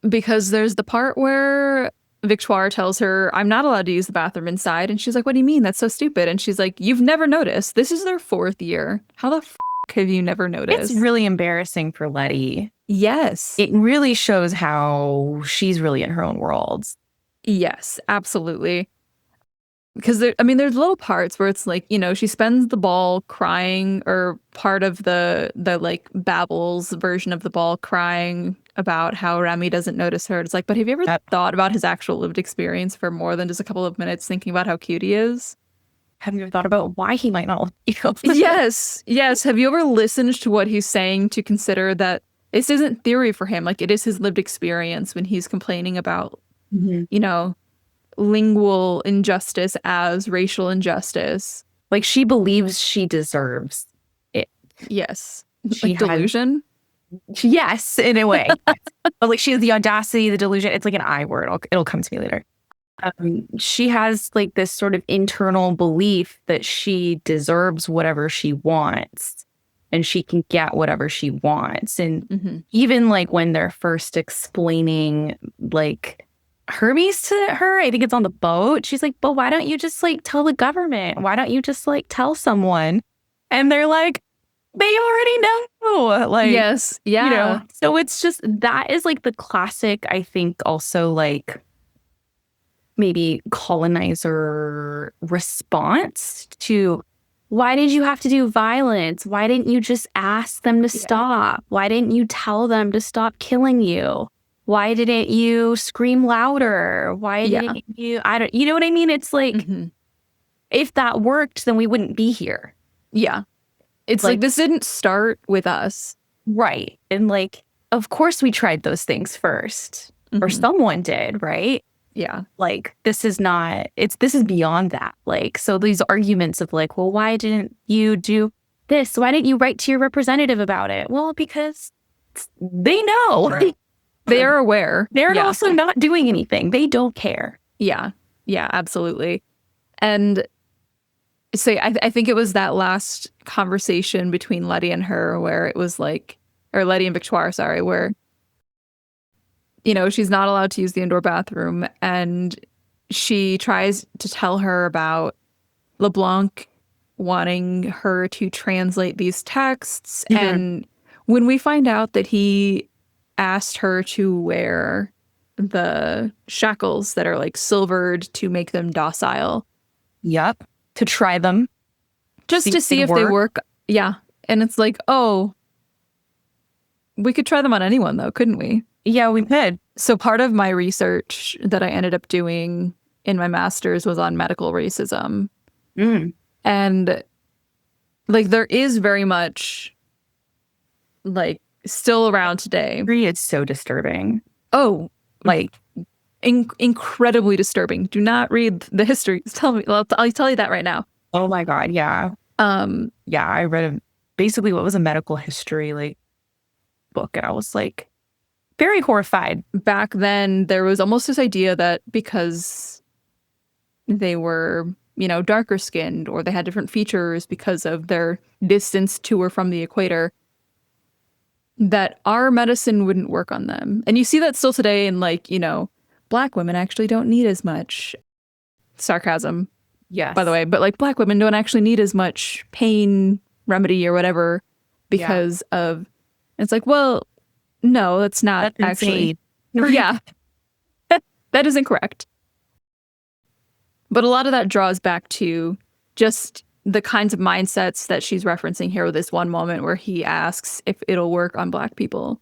Because there's the part where Victoire tells her, I'm not allowed to use the bathroom inside. And she's like, what do you mean? That's so stupid. And she's like, you've never noticed. This is their 4th year. How the have you never noticed? It's really embarrassing for Letty. Yes. It really shows how she's really in her own world. Yes, absolutely. Because there's little parts where it's like, she spends the ball crying, or part of the like Babel's version of the ball crying about how Rami doesn't notice her. It's like, but have you ever thought about his actual lived experience for more than just a couple of minutes, thinking about how cute he is? Have you ever thought about why he might not like you? Yes. Have you ever listened to what he's saying to consider that this isn't theory for him? Like, it is his lived experience when he's complaining about, lingual injustice as racial injustice. Like, she believes she deserves it. Yes. She like delusion? Yes, in a way. But like, she has the audacity, the delusion. It's like an I word. It'll come to me later. She has like this sort of internal belief that she deserves whatever she wants and she can get whatever she wants. And even like when they're first explaining like Hermes to her, I think it's on the boat, she's like, but why don't you just like tell the government? Why don't you just like tell someone? And they're like, they already know. Like, yes. Yeah. You know, so it's just, that is like the classic, I think, also like maybe colonizer response to, why did you have to do violence? Why didn't you just ask them to stop? Why didn't you tell them to stop killing you? Why didn't you scream louder? Why didn't you, you know what I mean? It's like, if that worked, then we wouldn't be here. Yeah. It's like this didn't start with us. Right. And like, of course we tried those things first, or someone did, right? Yeah. Like, this is beyond that. Like, so these arguments of like, well, why didn't you do this? Why didn't you write to your representative about it? Well, because they know. Right. They are aware. They're also not doing anything. They don't care. Yeah. Yeah, absolutely. And so I think it was that last conversation between Letty and her where it was like, or Letty and Victoire, sorry, where, you know, she's not allowed to use the indoor bathroom. And she tries to tell her about LeBlanc wanting her to translate these texts. And when we find out that he asked her to wear the shackles that are like silvered to make them docile. Yep. To try them. Just to see if they work. Yeah. And it's like, oh, we could try them on anyone though, couldn't we? Yeah, we could. So part of my research that I ended up doing in my master's was on medical racism. And like, there is very much like still around today. It's so disturbing. Oh, like incredibly disturbing. Do not read the history. I'll tell you that right now. Oh my God. Yeah. Yeah, I read basically what was a medical history like book, and I was like very horrified. Back then, there was almost this idea that because they were, you know, darker skinned or they had different features because of their distance to or from the equator, that our medicine wouldn't work on them. And you see that still today in like, you know, Black women actually don't need as much sarcasm. Yes. By the way, but like Black women don't actually need as much pain remedy or whatever because of, it's like, well, no, that's not actually. Yeah. That is incorrect. But a lot of that draws back to just the kinds of mindsets that she's referencing here with this one moment where he asks if it'll work on Black people.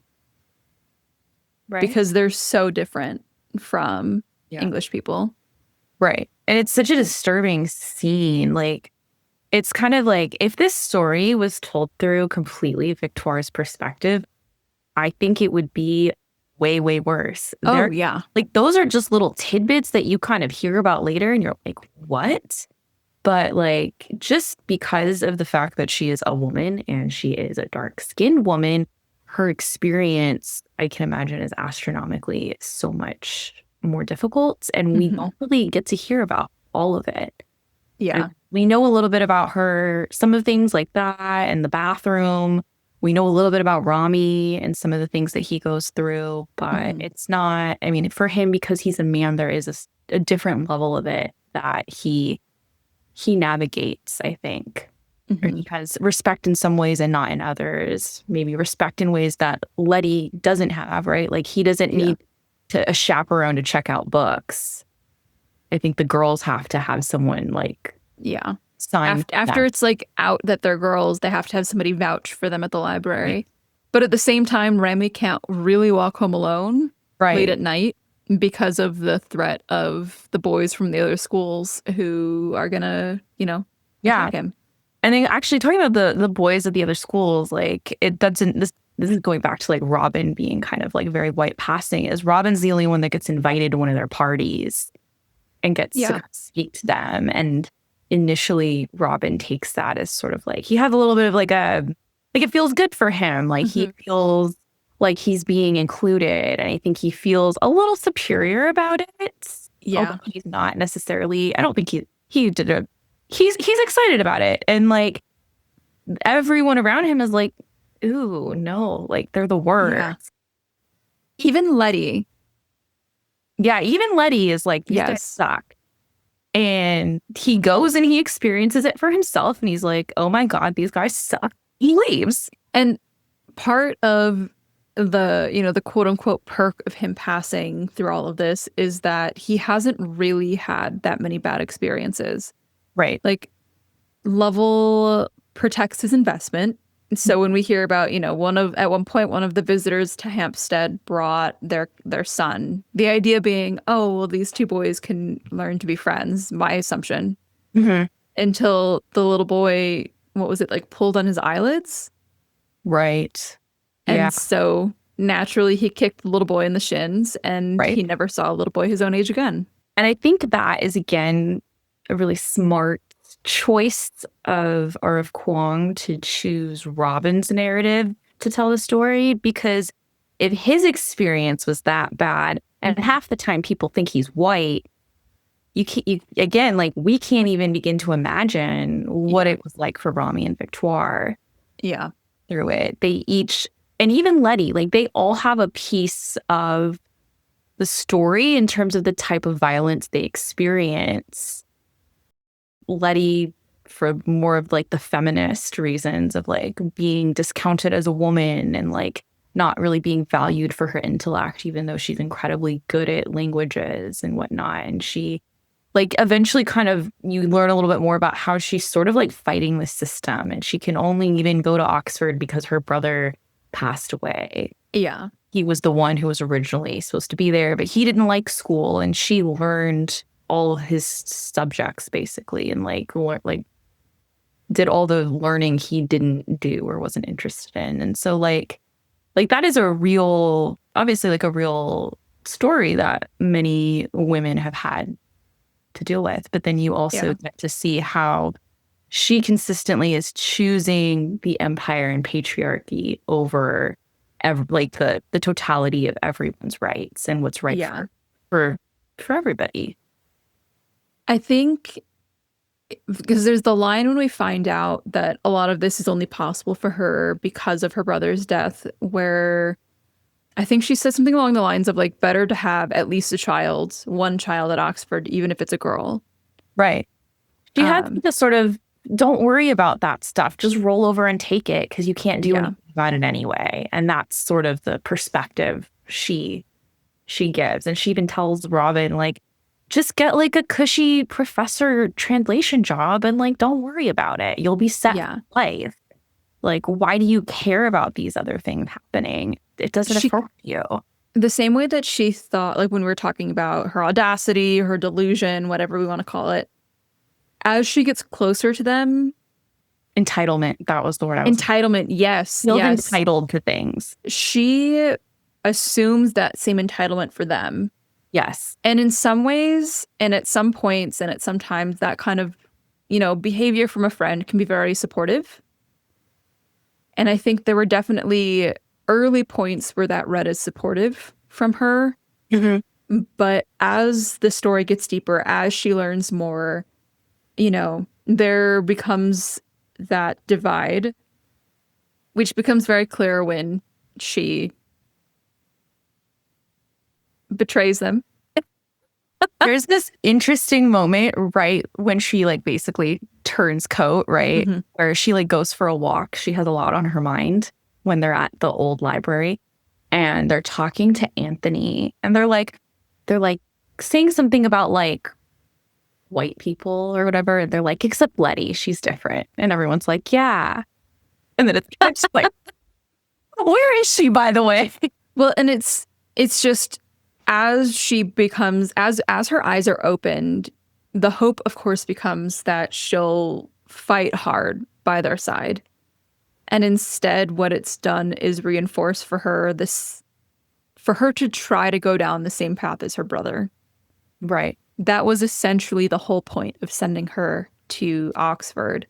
Right. Because they're so different from English people. Right. And it's such a disturbing scene. Like, it's kind of like if this story was told through completely Victoire's perspective, I think it would be way, way worse. Yeah. Like, those are just little tidbits that you kind of hear about later and you're like, what? But like, just because of the fact that she is a woman and she is a dark-skinned woman, her experience, I can imagine, is astronomically so much more difficult. And we don't really get to hear about all of it. Yeah. And we know a little bit about her, some of the things like that, and the bathroom. We know a little bit about Rami and some of the things that he goes through, but it's not, I mean, for him, because he's a man, there is a different level of it that he navigates, I think. He has respect in some ways and not in others. Maybe respect in ways that Letty doesn't have, right? Like, he doesn't need a chaperone to check out books. I think the girls have to have someone like sign after it's like out that they're girls, they have to have somebody vouch for them at the library. Right. But at the same time, Remy can't really walk home alone late at night because of the threat of the boys from the other schools who are gonna, you know, attack him. And then actually talking about the boys at the other schools, like, it doesn't, this is going back to like Robin being kind of like very white passing, is Robin's the only one that gets invited to one of their parties. and gets to speak to them. And initially, Robin takes that as sort of like, he has a little bit of like it feels good for him. Like he feels like he's being included. And I think he feels a little superior about it. Yeah. Although he's not necessarily, I don't think he's excited about it. And like everyone around him is like, ooh, no, like they're the worst. Yeah. Even Letty. Yeah, even Letty is like, these guys suck. And he goes and he experiences it for himself. And he's like, oh my God, these guys suck. He leaves. And part of the quote unquote perk of him passing through all of this is that he hasn't really had that many bad experiences. Right. Like Lovell protects his investment. So when we hear about, at one point, one of the visitors to Hampstead brought their son, the idea being, oh, well, these two boys can learn to be friends, my assumption, until the little boy, what was it, like pulled on his eyelids? Right. And so naturally he kicked the little boy in the shins and he never saw a little boy his own age again. And I think that is, again, a really smart choice of Kuang to choose Robin's narrative to tell the story, because if his experience was that bad, and half the time people think he's white, we can't even begin to imagine what it was like for Rami and Victoire. Yeah. Through it. They each, and even Letty, like they all have a piece of the story in terms of the type of violence they experience. Letty, for more of like the feminist reasons of like being discounted as a woman and like not really being valued for her intellect, even though she's incredibly good at languages and whatnot. And she like eventually kind of, you learn a little bit more about how she's sort of like fighting the system, and she can only even go to Oxford because her brother passed away. Yeah. He was the one who was originally supposed to be there, but he didn't like school, and she learned all his subjects basically, and like did all the learning he didn't do or wasn't interested in. And so like that is obviously like a real story that many women have had to deal with. But then you also get to see how she consistently is choosing the empire and patriarchy over the totality of everyone's rights and what's right for everybody. I think because there's the line when we find out that a lot of this is only possible for her because of her brother's death, where I think she says something along the lines of like, better to have at least one child at Oxford, even if it's a girl. Right. She had to sort of, don't worry about that stuff. Just roll over and take it because you can't do anything about it anyway. And that's sort of the perspective she gives. And she even tells Robin, like, just get like a cushy professor translation job and like, don't worry about it. You'll be set for life. Like, why do you care about these other things happening? It doesn't affect you. The same way that she thought, like when we were talking about her audacity, her delusion, whatever we want to call it, as she gets closer to them. Entitlement. That was the word I was Entitlement. Yes. Feels entitled to things. She assumes that same entitlement for them. Yes. And in some ways, and at some points, and at some times, that kind of, behavior from a friend can be very supportive. And I think there were definitely early points where that read as supportive from her. Mm-hmm. But as the story gets deeper, as she learns more, there becomes that divide, which becomes very clear when she betrays them. There's this interesting moment right when she like basically turns coat, right? Mm-hmm. Where she like goes for a walk. She has a lot on her mind when they're at the old library and they're talking to Anthony, and they're like saying something about like white people or whatever. And they're like, except Letty, she's different. And everyone's like, yeah. And then it's like, where is she, by the way? Well, and it's just, as she becomes, as her eyes are opened, the hope, of course, becomes that she'll fight hard by their side. And instead, what it's done is reinforce for her to try to go down the same path as her brother. Right. that was essentially the whole point of sending her to Oxford.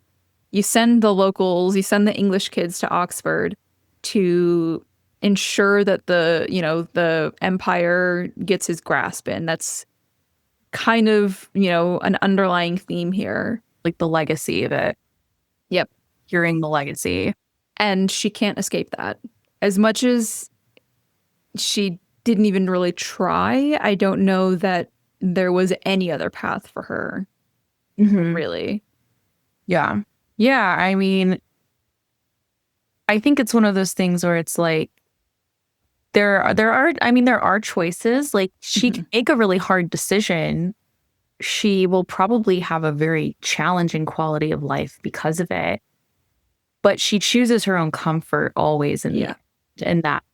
You send the locals, you send the English kids to Oxford to ensure that the empire gets his grasp in. That's kind of, an underlying theme here. Like the legacy of it. Yep. Hearing the legacy. And she can't escape that. As much as she didn't even really try, I don't know that there was any other path for her, really. Yeah. Yeah. I mean, I think it's one of those things where it's like, there are choices. Like, she can make a really hard decision. She will probably have a very challenging quality of life because of it. But she chooses her own comfort always in the end. And that's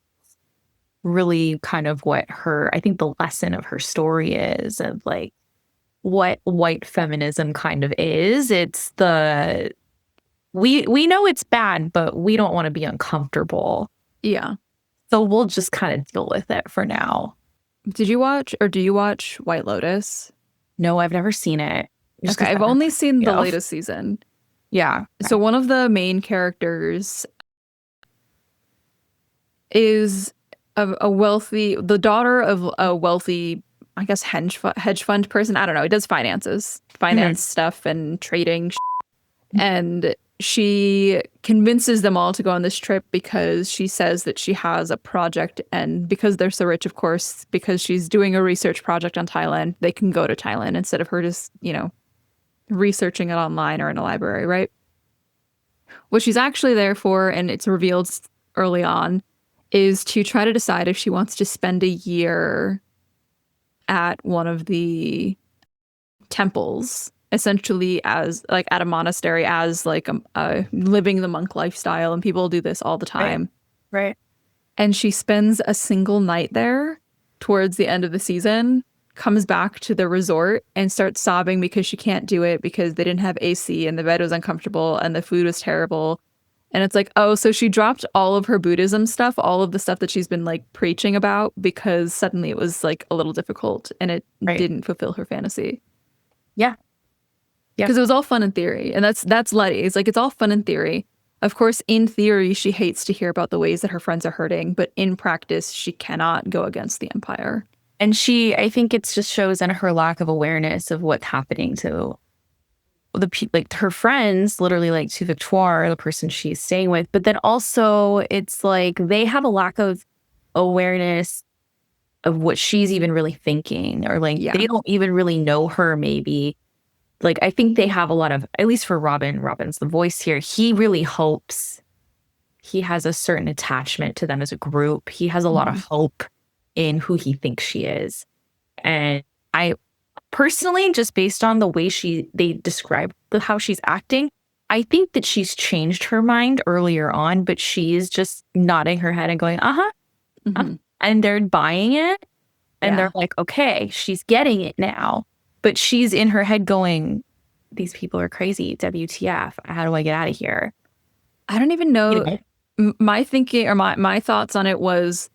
really kind of what I think the lesson of her story is, of like what white feminism kind of is. It's we know it's bad, but we don't want to be uncomfortable. Yeah. So we'll just kind of deal with it for now. Did you watch, or do you watch White Lotus? No, I've never seen it. Okay, I've only seen the latest season. Yeah. So one of the main characters is the daughter of a wealthy, I guess, hedge fund person. I don't know. He does finance stuff and trading. And she convinces them all to go on this trip because she says that she has a project, and because they're so rich, of course, because she's doing a research project on Thailand, they can go to Thailand instead of her just, researching it online or in a library, right? What she's actually there for, and it's revealed early on, is to try to decide if she wants to spend a year at one of the temples, essentially as like at a monastery, as like living the monk lifestyle, and people do this all the time. Right. And she spends a single night there towards the end of the season, comes back to the resort and starts sobbing because she can't do it because they didn't have AC and the bed was uncomfortable and the food was terrible. And it's like, oh, so she dropped all of her Buddhism stuff, all of the stuff that she's been like preaching about, because suddenly it was like a little difficult and it didn't fulfill her fantasy. Yeah. Yeah. Because it was all fun in theory. And that's Letty. It's like, it's all fun in theory. Of course, in theory, she hates to hear about the ways that her friends are hurting, but in practice, she cannot go against the empire. And I think it just shows in her lack of awareness of what's happening to like her friends, literally, like to Victoire, the person she's staying with. But then also it's like they have a lack of awareness of what she's even really thinking, or like they don't even really know her, maybe. Like, I think they have a lot of, at least for Robin's the voice here, he really hopes, he has a certain attachment to them as a group. He has a lot of hope in who he thinks she is. And I personally, just based on the way they describe how she's acting, I think that she's changed her mind earlier on, but she is just nodding her head and going, and they're buying it. And they're like, okay, she's getting it now. But she's in her head going, these people are crazy. WTF. How do I get out of here? I don't even know. My thinking, or my thoughts on it was,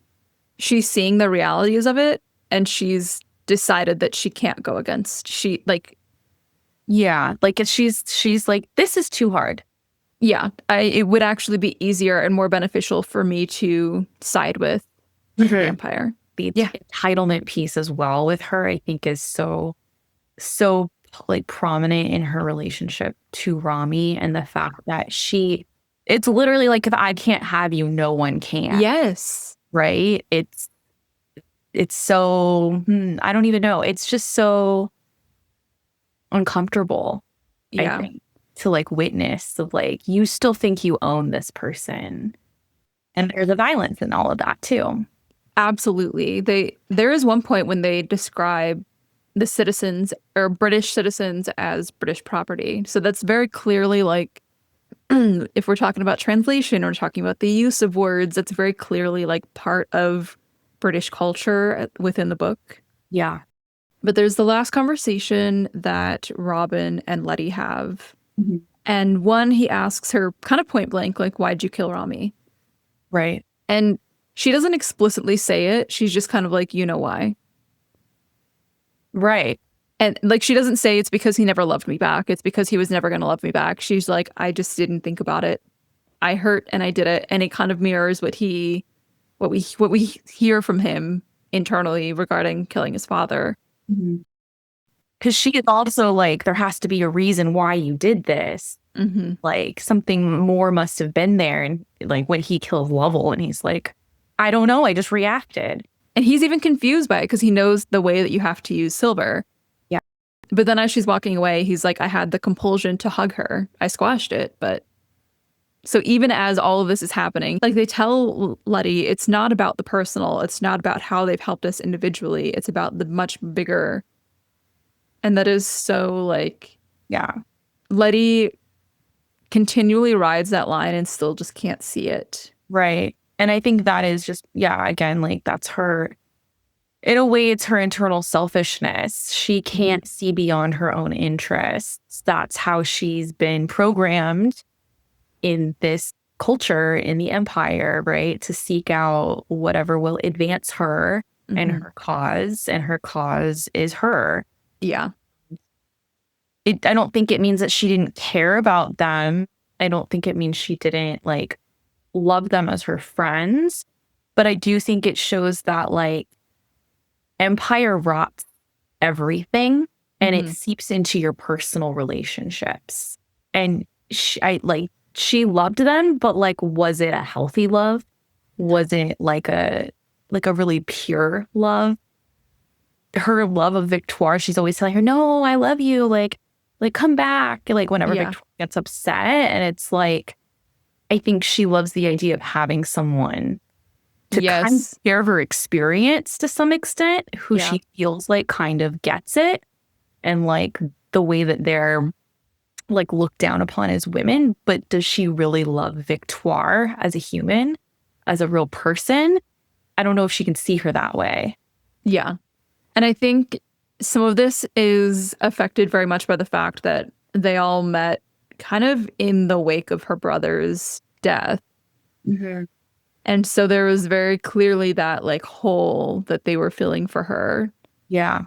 she's seeing the realities of it and she's decided that she can't go against. She's like, this is too hard. Yeah, it would actually be easier and more beneficial for me to side with the empire. The entitlement piece as well with her, I think, is so like prominent in her relationship to Rami, and the fact that it's literally like, if I can't have you, no one can. Yes. Right? It's so, I don't even know. It's just so uncomfortable, I think, to like witness, of like, you still think you own this person. And there's the violence and all of that too. Absolutely. There is one point when they describe the citizens, or British citizens, as British property. So that's very clearly like, if we're talking about translation or talking about the use of words, that's very clearly like part of British culture within the book. Yeah. But there's the last conversation that Robin and Letty have. And one, he asks her kind of point blank, like, why'd you kill Rami? Right. And she doesn't explicitly say it. She's just kind of like, you know why. Right. And like, she doesn't say it's because he never loved me back. It's because he was never going to love me back. She's like, I just didn't think about it. I hurt and I did it. And it kind of mirrors what we hear from him internally regarding killing his father. Because she is also like, there has to be a reason why you did this. Like, something more must have been there. And like, when he kills Lovell, and he's like, I don't know, I just reacted. And he's even confused by it because he knows the way that you have to use silver. Yeah. But then as she's walking away, he's like, I had the compulsion to hug her. I squashed it. But so even as all of this is happening, like, they tell Letty, it's not about the personal. It's not about how they've helped us individually. It's about the much bigger. And that is so, like, yeah. Letty continually rides that line and still just can't see it. Right. And I think that is just, yeah, again, like, that's her, in a way, it's her internal selfishness. She can't see beyond her own interests. That's how she's been programmed in this culture, in the empire, right? To seek out whatever will advance her and her cause is her. Yeah. I don't think it means that she didn't care about them. I don't think it means she didn't, like, love them as her friends. But I do think it shows that, like, empire rots everything, and it seeps into your personal relationships. And she loved them, but, like, was it a healthy love? Was it like a really pure love? Her love of Victoire, she's always telling her, no, I love you. Like come back. Like, whenever Victoire gets upset. And it's like, I think she loves the idea of having someone to kind of share her experience to some extent, who she feels like kind of gets it. And, like, the way that they're, like, looked down upon as women. But does she really love Victoire as a human, as a real person? I don't know if she can see her that way. Yeah. And I think some of this is affected very much by the fact that they all met kind of in the wake of her brother's death. And so there was very clearly that, like, hole that they were filling for her. Yeah.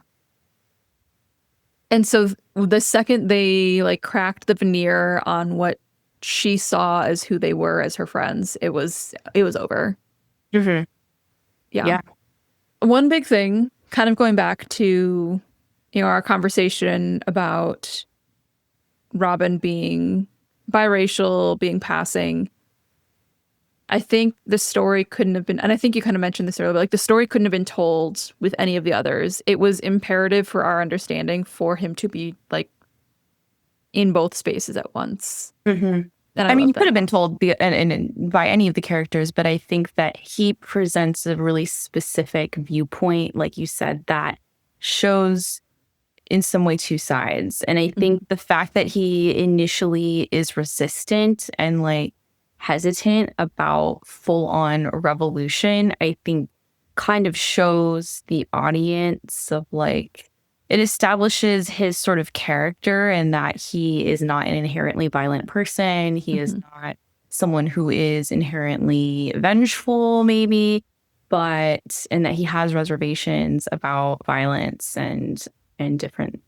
And so the second they, like, cracked the veneer on what she saw as who they were as her friends, it was over. Yeah. One big thing, kind of going back to, our conversation about Robin being biracial, being passing, I think the story couldn't have been, and I think you kind of mentioned this earlier, but, like, the story couldn't have been told with any of the others. It was imperative for our understanding for him to be, like, in both spaces at once. And I mean, you could have been told by any of the characters, but I think that he presents a really specific viewpoint, like you said, that shows in some way two sides. And I think the fact that he initially is resistant and, like, hesitant about full-on revolution, I think kind of shows the audience of, like, it establishes his sort of character, and that he is not an inherently violent person. He is not someone who is inherently vengeful, maybe, and that he has reservations about violence and different,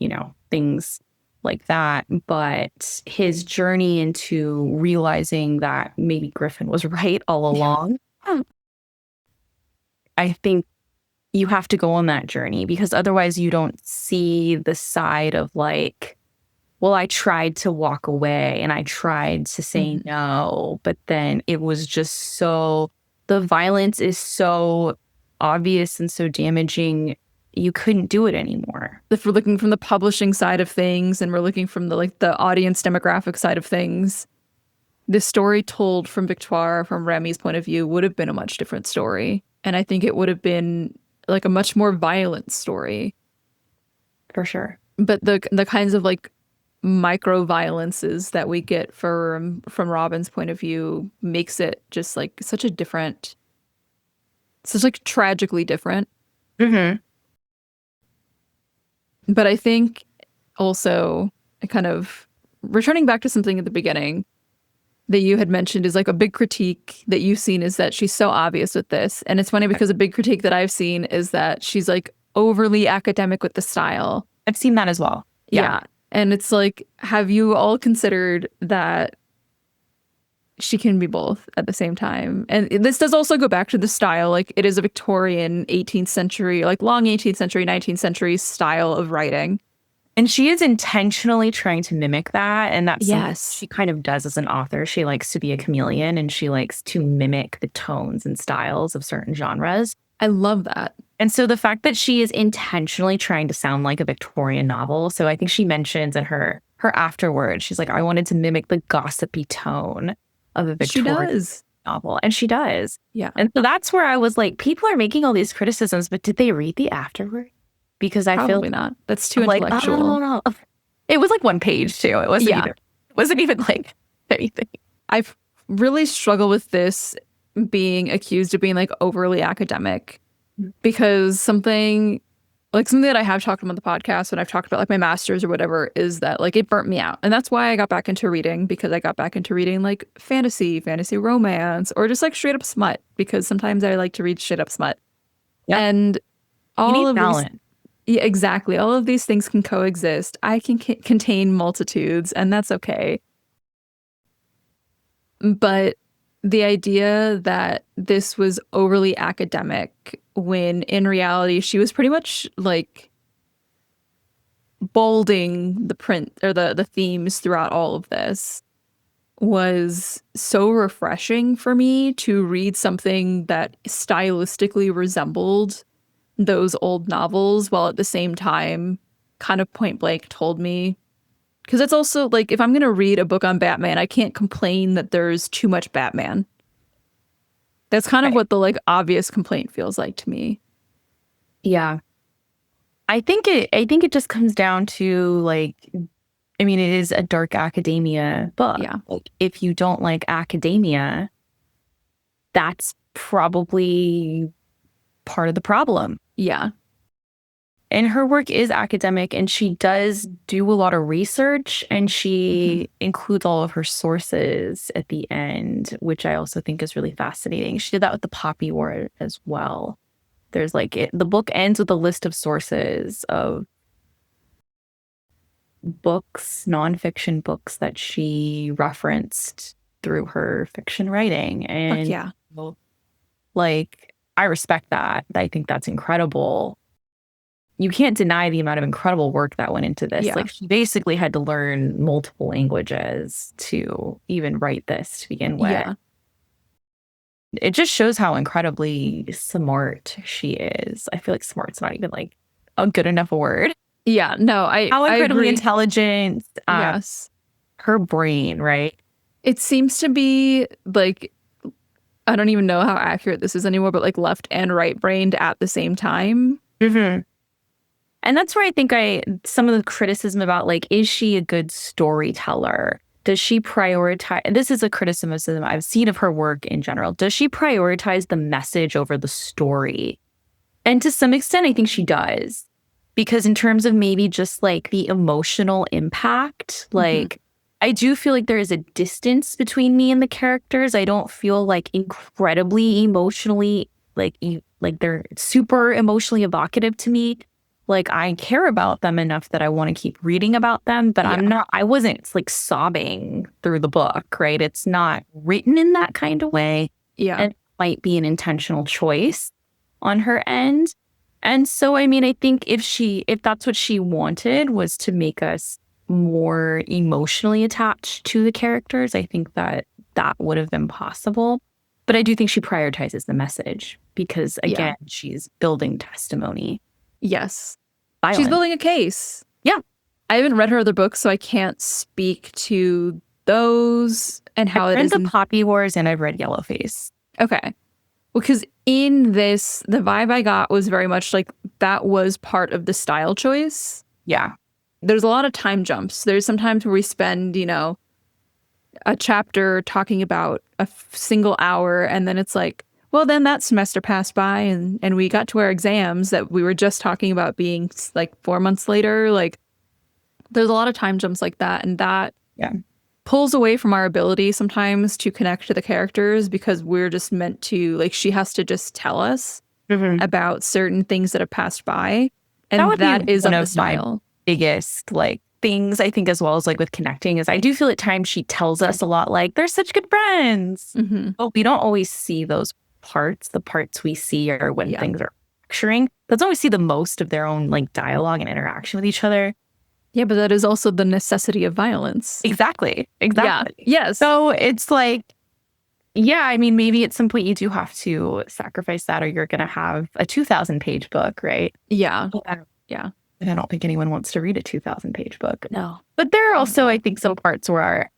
things like that. But his journey into realizing that maybe Griffin was right all along, I think you have to go on that journey, because otherwise you don't see the side of, like, well, I tried to walk away and I tried to say no, but then it was just the violence is so obvious and so damaging, you couldn't do it anymore. If we're looking from the publishing side of things, and we're looking from the audience demographic side of things, the story told from Victoire, from Remy's point of view, would have been a much different story. And I think it would have been, like, a much more violent story. For sure. But the kinds of, like, micro violences that we get from Robin's point of view makes it just, like, such like tragically different. But I think also, kind of returning back to something at the beginning that you had mentioned, is, like, a big critique that you've seen is that she's so obvious with this. And it's funny because a big critique that I've seen is that she's, like, overly academic with the style. I've seen that as well. Yeah. And it's like, have you all considered that she can be both at the same time? And this does also go back to the style. Like, it is a Victorian 18th century, like long 18th century, 19th century style of writing. And she is intentionally trying to mimic that. And that's Yes. something she kind of does as an author. She likes to be a chameleon and she likes to mimic the tones and styles of certain genres. I love that. And so the fact that she is intentionally trying to sound like a Victorian novel. So I think she mentions in her afterword, she's like, I wanted to mimic the gossipy tone of a Victorian novel. And she does. Yeah. And so that's where I was like, people are making all these criticisms, but did they read the afterword? Because I Probably feel not. That's too like, intellectual. oh, it was like one page too. It wasn't even like anything. I've really struggled with this being accused of being like overly academic, because something that I have talked about on the podcast when I've talked about like my master's or whatever is that like it burnt me out. And that's why I got back into reading, because I got back into reading like fantasy romance, or just like straight up smut, because sometimes I like to read straight up smut. Yep. And all of balance. Yeah, exactly. All of these things can coexist. I can contain multitudes, and that's okay. But the idea that this was overly academic, when in reality she was pretty much like bolding the print or the themes throughout all of this, was so refreshing for me to read something that stylistically resembled those old novels, while at the same time kind of point blank told me, because it's also like, if I'm going to read a book on Batman, I can't complain that there's too much Batman. That's kind of what the like obvious complaint feels like to me. Yeah. I think it just comes down to like, I mean, it is a dark academia book. Yeah. Like, if you don't like academia, that's probably part of the problem. Yeah. And her work is academic, and she does do a lot of research, and she includes all of her sources at the end, which I also think is really fascinating. She did that with the Poppy War as well. There's like the book ends with a list of sources of books, nonfiction books that she referenced through her fiction writing. And yeah. Like, I respect that. I think that's incredible. You can't deny the amount of incredible work that went into this. Yeah. Like, she basically had to learn multiple languages to even write this to begin with. Yeah. It just shows how incredibly smart she is. I feel like smart's not even like a good enough word. Yeah, no, how incredibly intelligent. Yes. Her brain, right? It seems to be like, I don't even know how accurate this is anymore, but like left and right brained at the same time. Mm-hmm. And that's where I think some of the criticism about like, is she a good storyteller? Does she prioritize, and this is a criticism I've seen of her work in general, does she prioritize the message over the story? And to some extent, I think she does. Because in terms of maybe just like the emotional impact, like I do feel like there is a distance between me and the characters. I don't feel like incredibly emotionally, like they're super emotionally evocative to me. Like, I care about them enough that I want to keep reading about them, but I wasn't like sobbing through the book, right? It's not written in that kind of way. Yeah. And it might be an intentional choice on her end. And so, I mean, I think if that's what she wanted, was to make us more emotionally attached to the characters, I think that would have been possible. But I do think she prioritizes the message because, again, she's building testimony. Yes. Violence. She's building a case. Yeah. I haven't read her other books, so I can't speak to those and how it is. I've read the Poppy Wars and I've read Yellowface. Okay. Well, because in this, the vibe I got was very much like that was part of the style choice. Yeah. There's a lot of time jumps. There's sometimes where we spend, a chapter talking about a single hour, and then it's like, well, then that semester passed by and we got to our exams that we were just talking about being like 4 months later. Like, there's a lot of time jumps like that. And that pulls away from our ability sometimes to connect to the characters, because we're just meant to, like, she has to just tell us about certain things that have passed by. And that is of the style. biggest like things I think, as well as like with connecting, is I do feel at times she tells us a lot like they're such good friends, but we don't always see those parts. The parts we see are when things are fracturing. That's when we see the most of their own like dialogue and interaction with each other. Yeah, but that is also the necessity of violence. Exactly. Yeah. Yes. So it's like, yeah, I mean, maybe at some point you do have to sacrifice that, or you're going to have a 2,000-page book, right? Yeah. Yeah. And I don't think anyone wants to read a 2,000-page book. No. But there are also, I think, some parts where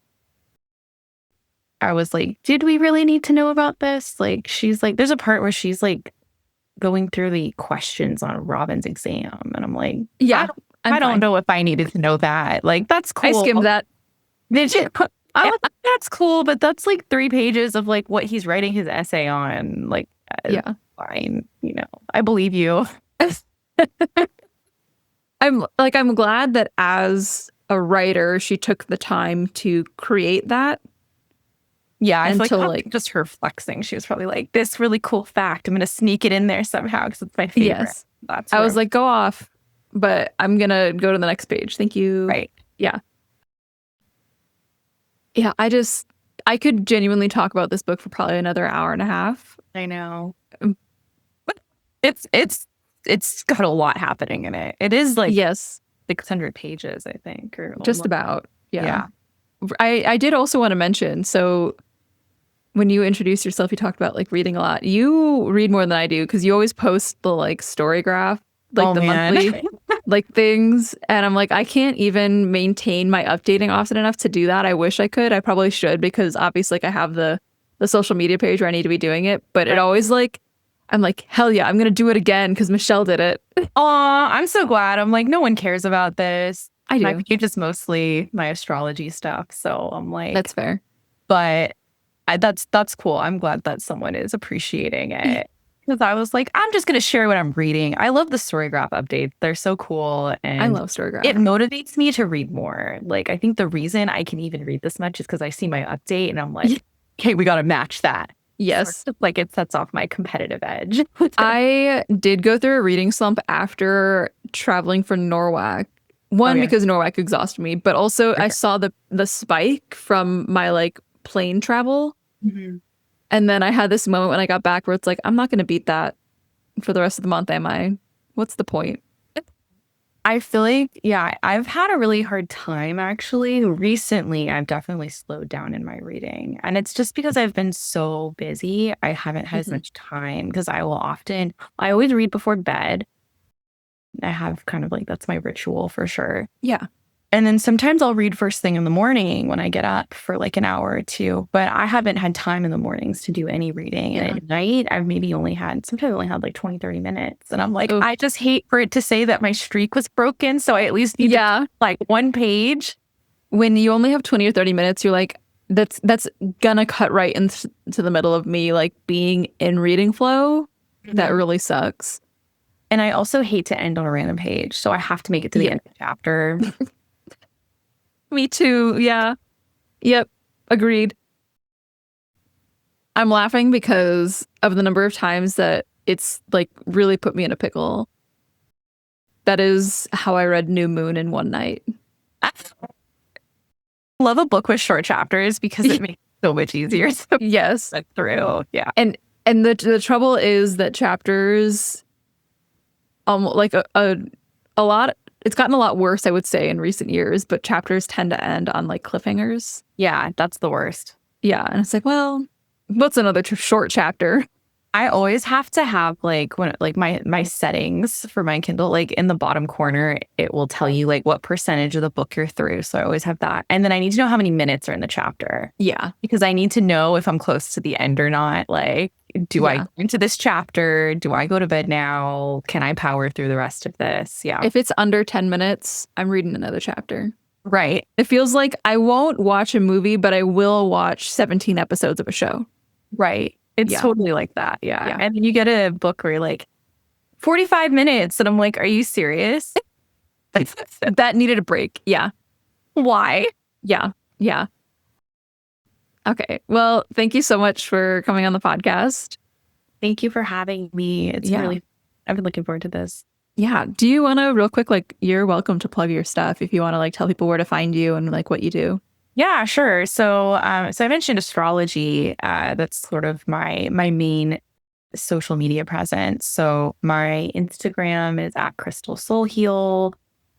I was like, did we really need to know about this? Like, she's like, there's a part where she's like going through the questions on Robin's exam. And I'm like, yeah, I don't know if I needed to know that. Like, that's cool. I skimmed that. Did you? That's cool, but that's like 3 pages of like what he's writing his essay on. Like, fine, you know, I believe you. I'm glad that as a writer, she took the time to create that. Yeah, I feel like just her flexing. She was probably like, this really cool fact, I'm going to sneak it in there somehow because it's my favorite. Yes. I was like, go off, but I'm going to go to the next page. Thank you. Right. Yeah. Yeah, I could genuinely talk about this book for probably another hour and a half. I know. It's got a lot happening in it. It is like 600 pages, I think. Or just about. Yeah. I did also want to mention, so when you introduced yourself, you talked about like reading a lot. You read more than I do because you always post the like story graph, like monthly like things. And I'm like, I can't even maintain my updating often enough to do that. I wish I could. I probably should, because obviously like I have the social media page where I need to be doing it. But it always like, I'm like, hell yeah, I'm going to do it again because Michelle did it. Aw, I'm so glad. I'm like, no one cares about this. I do. My page is mostly my astrology stuff. So I'm like, that's fair. But that's cool. I'm glad that someone is appreciating it. Because I was like, I'm just going to share what I'm reading. I love the story graph updates. They're so cool. And I love story graph. It motivates me to read more. Like, I think the reason I can even read this much is because I see my update and I'm like, okay, we got to match that. Yes. So like it sets off my competitive edge. I did go through a reading slump after traveling for Norwalk. One, because Norwalk exhausted me, but also I saw the spike from my like plane travel. Mm-hmm. And then I had this moment when I got back where it's like, I'm not going to beat that for the rest of the month, am I? What's the point? I feel like, I've had a really hard time, actually. Recently, I've definitely slowed down in my reading. And it's just because I've been so busy. I haven't had as much time because I always read before bed. I have kind of like, that's my ritual for sure. Yeah. And then sometimes I'll read first thing in the morning when I get up for like an hour or two, but I haven't had time in the mornings to do any reading. And at night, I've sometimes only had like 20, 30 minutes. And I'm like, I just hate for it to say that my streak was broken. So I at least need to like one page. When you only have 20 or 30 minutes, you're like, that's gonna cut right into the middle of me like being in reading flow. Mm-hmm. That really sucks. And I also hate to end on a random page. So I have to make it to the end of the chapter. Me too. Yeah. Yep. Agreed. I'm laughing because of the number of times that it's like really put me in a pickle. That is how I read New Moon in one night. I love a book with short chapters because it makes it so much easier to get through. Yeah. And the trouble is that chapters like a lot, it's gotten a lot worse, I would say, in recent years, but chapters tend to end on like cliffhangers. Yeah, that's the worst. Yeah, and it's like, well, what's another short chapter? I always have to have like my settings for my Kindle, like in the bottom corner, it will tell you like what percentage of the book you're through. So I always have that. And then I need to know how many minutes are in the chapter. Yeah. Because I need to know if I'm close to the end or not. Like, do I go into this chapter? Do I go to bed now? Can I power through the rest of this? Yeah. If it's under 10 minutes, I'm reading another chapter. Right. It feels like I won't watch a movie, but I will watch 17 episodes of a show. Right. It's totally like that. Yeah. And then you get a book where you're like, 45 minutes. And I'm like, are you serious? That needed a break. Yeah. Why? Yeah. Yeah. Okay. Well, thank you so much for coming on the podcast. Thank you for having me. It's really, I've been looking forward to this. Yeah. Do you want to real quick, like, you're welcome to plug your stuff if you want to like tell people where to find you and like what you do. Yeah, sure. So I mentioned astrology. That's sort of my main social media presence. So my Instagram is at Crystal Soul Heal.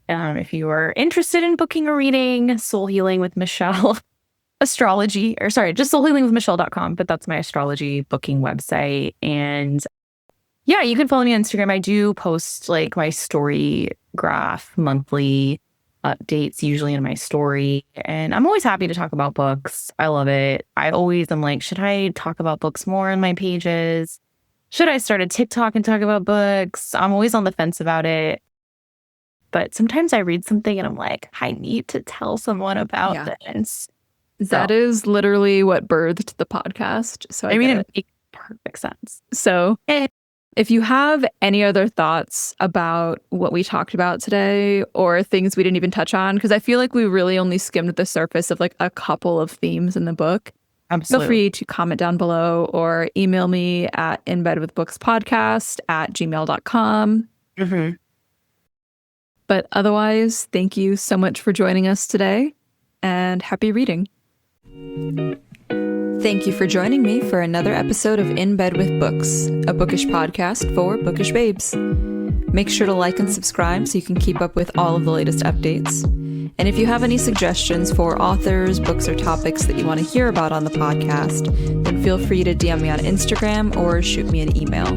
If you are interested in booking a reading, Soul Healing with Michelle astrology, or sorry, just soulhealingwithmichelle.com, but that's my astrology booking website. And yeah, you can follow me on Instagram. I do post like my story graph monthly updates usually in my story. And I'm always happy to talk about books. I love it. I always am like, should I talk about books more in my pages? Should I start a TikTok and talk about books? I'm always on the fence about it. But sometimes I read something and I'm like, I need to tell someone about this. That is literally what birthed the podcast. So I mean, it makes perfect sense. So if you have any other thoughts about what we talked about today or things we didn't even touch on, because I feel like we really only skimmed the surface of like a couple of themes in the book. Absolutely. Feel free to comment down below or email me at inbedwithbookspodcast@gmail.com. Mm-hmm. But otherwise, thank you so much for joining us today and happy reading. Thank you for joining me for another episode of In Bed with Books, a bookish podcast for bookish babes. Make sure to like and subscribe so you can keep up with all of the latest updates. And if you have any suggestions for authors, books, or topics that you want to hear about on the podcast, then feel free to DM me on Instagram or shoot me an email.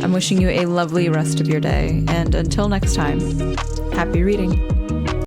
I'm wishing you a lovely rest of your day, and until next time, happy reading.